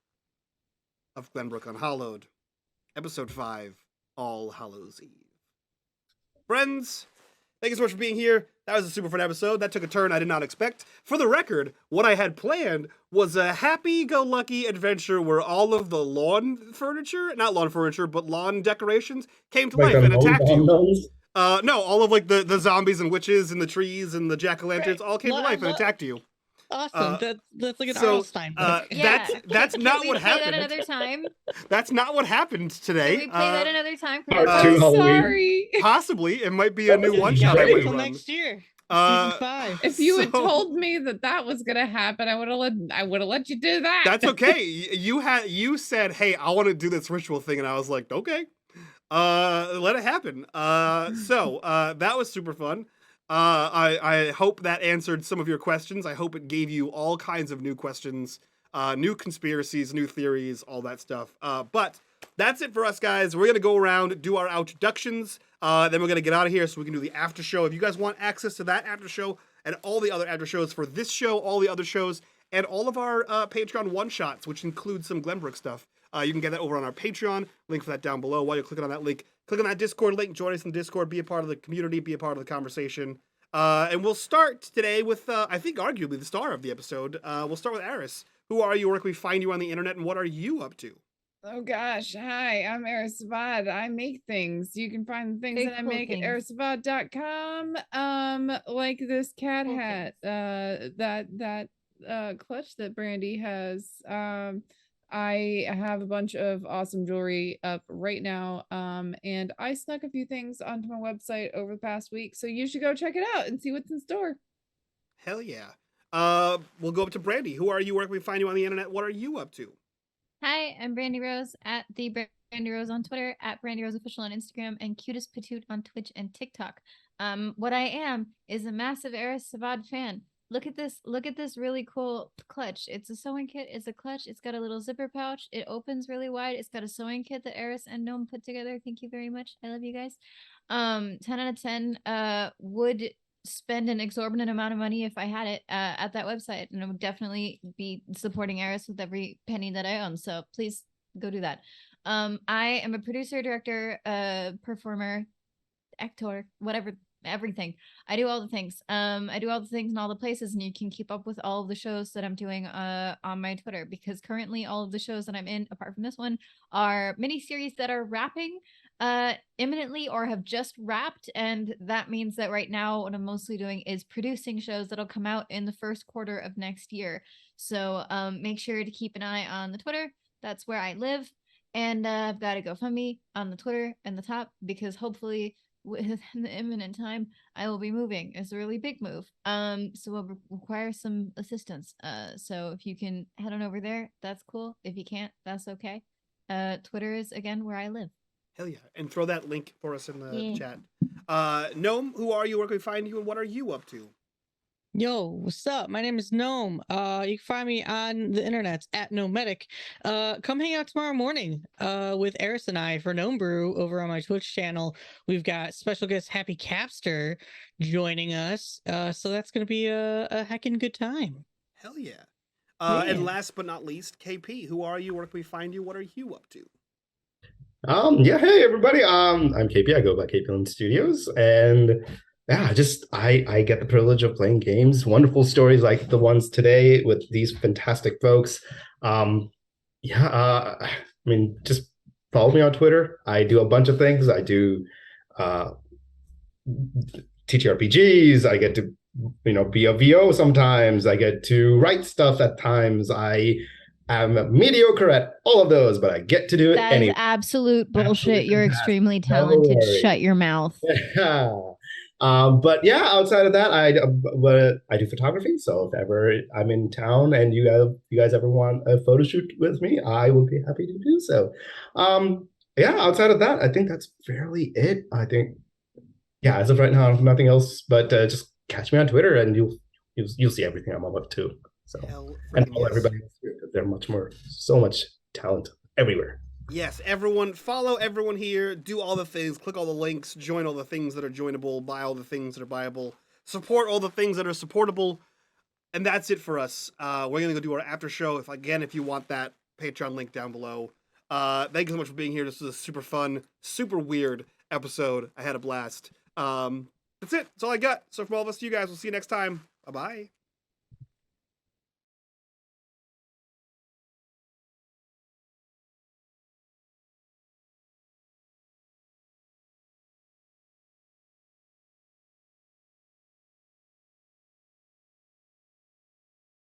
of Glenbrook Unhallowed. Episode 5, All Hallows Eve. Friends, thank you so much for being here. That was a super fun episode. That took a turn I did not expect. For the record, what I had planned was a happy-go-lucky adventure where all of the lawn furniture, not lawn furniture, but lawn decorations came to life and attacked you. No, all of like the zombies and witches and the trees and the jack-o'-lanterns all came to life and attacked you. Awesome. That's like an Arlstein book. That's not what happened. That another time. That's not what happened today. Can we play that another time? I'm sorry. Possibly, it might be a new one shot. I might run next year. Season 5. If you had told me that was gonna happen, I would have let you do that. That's okay. You said, "Hey, I want to do this ritual thing," and I was like, "Okay, let it happen." So that was super fun. I hope that answered some of your questions. I hope it gave you all kinds of new questions, new conspiracies, new theories, all that stuff. But that's it for us, guys. We're going to go around, do our introductions. Then we're going to get out of here so we can do the after show. If you guys want access to that after show and all the other after shows for this show, all the other shows, and all of our Patreon one-shots, which includes some Glenbrook stuff, you can get that over on our Patreon. Link for that down below. While you're clicking on that link, click on that Discord link, join us in Discord, be a part of the community, be a part of the conversation. And we'll start today with, I think, arguably the star of the episode. We'll start with Eris. Who are you? Where can we find you on the internet, and what are you up to? Oh gosh, hi, I'm Eris Savad. I make things. You can find the things that I make at erisavad.com. Like this cat hat, that clutch that Brandy has. I have a bunch of awesome jewelry up right now. And I snuck a few things onto my website over the past week, so you should go check it out and see what's in store. Hell yeah. We'll go up to Brandy. Who are you? Where can we find you on the internet? What are you up to? Hi, I'm Brandy Rose at the Brandy Rose on Twitter, at Brandy Rose Official on Instagram, and Cutest Patoot on Twitch and TikTok. What I am is a massive Eris Savad fan. Look at this really cool clutch. It's a sewing kit, it's a clutch, it's got a little zipper pouch, it opens really wide, it's got a sewing kit that Eris and Gnome put together. Thank you very much. I love you guys. 10 out of 10 would spend an exorbitant amount of money if I had it at that website, and I would definitely be supporting Eris with every penny that I own, so please go do that. I am a producer, director, performer, actor, whatever, everything. I do all the things. I do all the things in all the places, and you can keep up with all of the shows that I'm doing on my Twitter, because currently all of the shows that I'm in, apart from this one, are miniseries that are wrapping imminently or have just wrapped, and that means that right now what I'm mostly doing is producing shows that'll come out in the first quarter of next year. So make sure to keep an eye on the Twitter. That's where I live, and I've got a GoFundMe on the Twitter and the top, because hopefully within the imminent time I will be moving. It's a really big move, so it'll require some assistance. So if you can head on over there, that's cool. If you can't, that's okay. Twitter is again where I live. Hell yeah. And throw that link for us in the chat. Gnome, who are you? Where can we find you? And what are you up to? Yo, what's up? My name is Gnome. You can find me on the internet at NomeMedic. Come hang out tomorrow morning with Eris and I for Gnome Brew over on my Twitch channel. We've got special guest Happy Capster joining us. So that's going to be a heckin' good time. Hell yeah. And last but not least, KP, who are you? Where can we find you? What are you up to? Yeah, hey everybody. I'm KP. I go by KP Studios, and yeah, I get the privilege of playing games, wonderful stories like the ones today with these fantastic folks. Yeah, I mean, just follow me on Twitter. I do a bunch of things. I do uh TTRPGs. I get to, be a VO sometimes. I get to write stuff at times. I'm mediocre at all of those, but I get to do it That is anyway. absolute bullshit. Absolutely You're fantastic. extremely No talented. worries. Shut your mouth. But yeah, outside of that, I do photography. So if ever I'm in town and you guys ever want a photo shoot with me, I will be happy to do so. Yeah, outside of that, I think that's fairly it. I think, yeah, as of right now, nothing else. But just catch me on Twitter, and you'll see everything I'm up to. So and follow everybody else here, because they're so much talent everywhere. Yes, everyone, follow everyone here, do all the things, click all the links, join all the things that are joinable, buy all the things that are buyable, support all the things that are supportable, and that's it for us. We're gonna go do our after show. If you want that, Patreon link down below. Thank you so much for being here. This was a super fun, super weird episode. I had a blast. That's it. That's all I got. So from all of us to you guys, we'll see you next time. Bye-bye.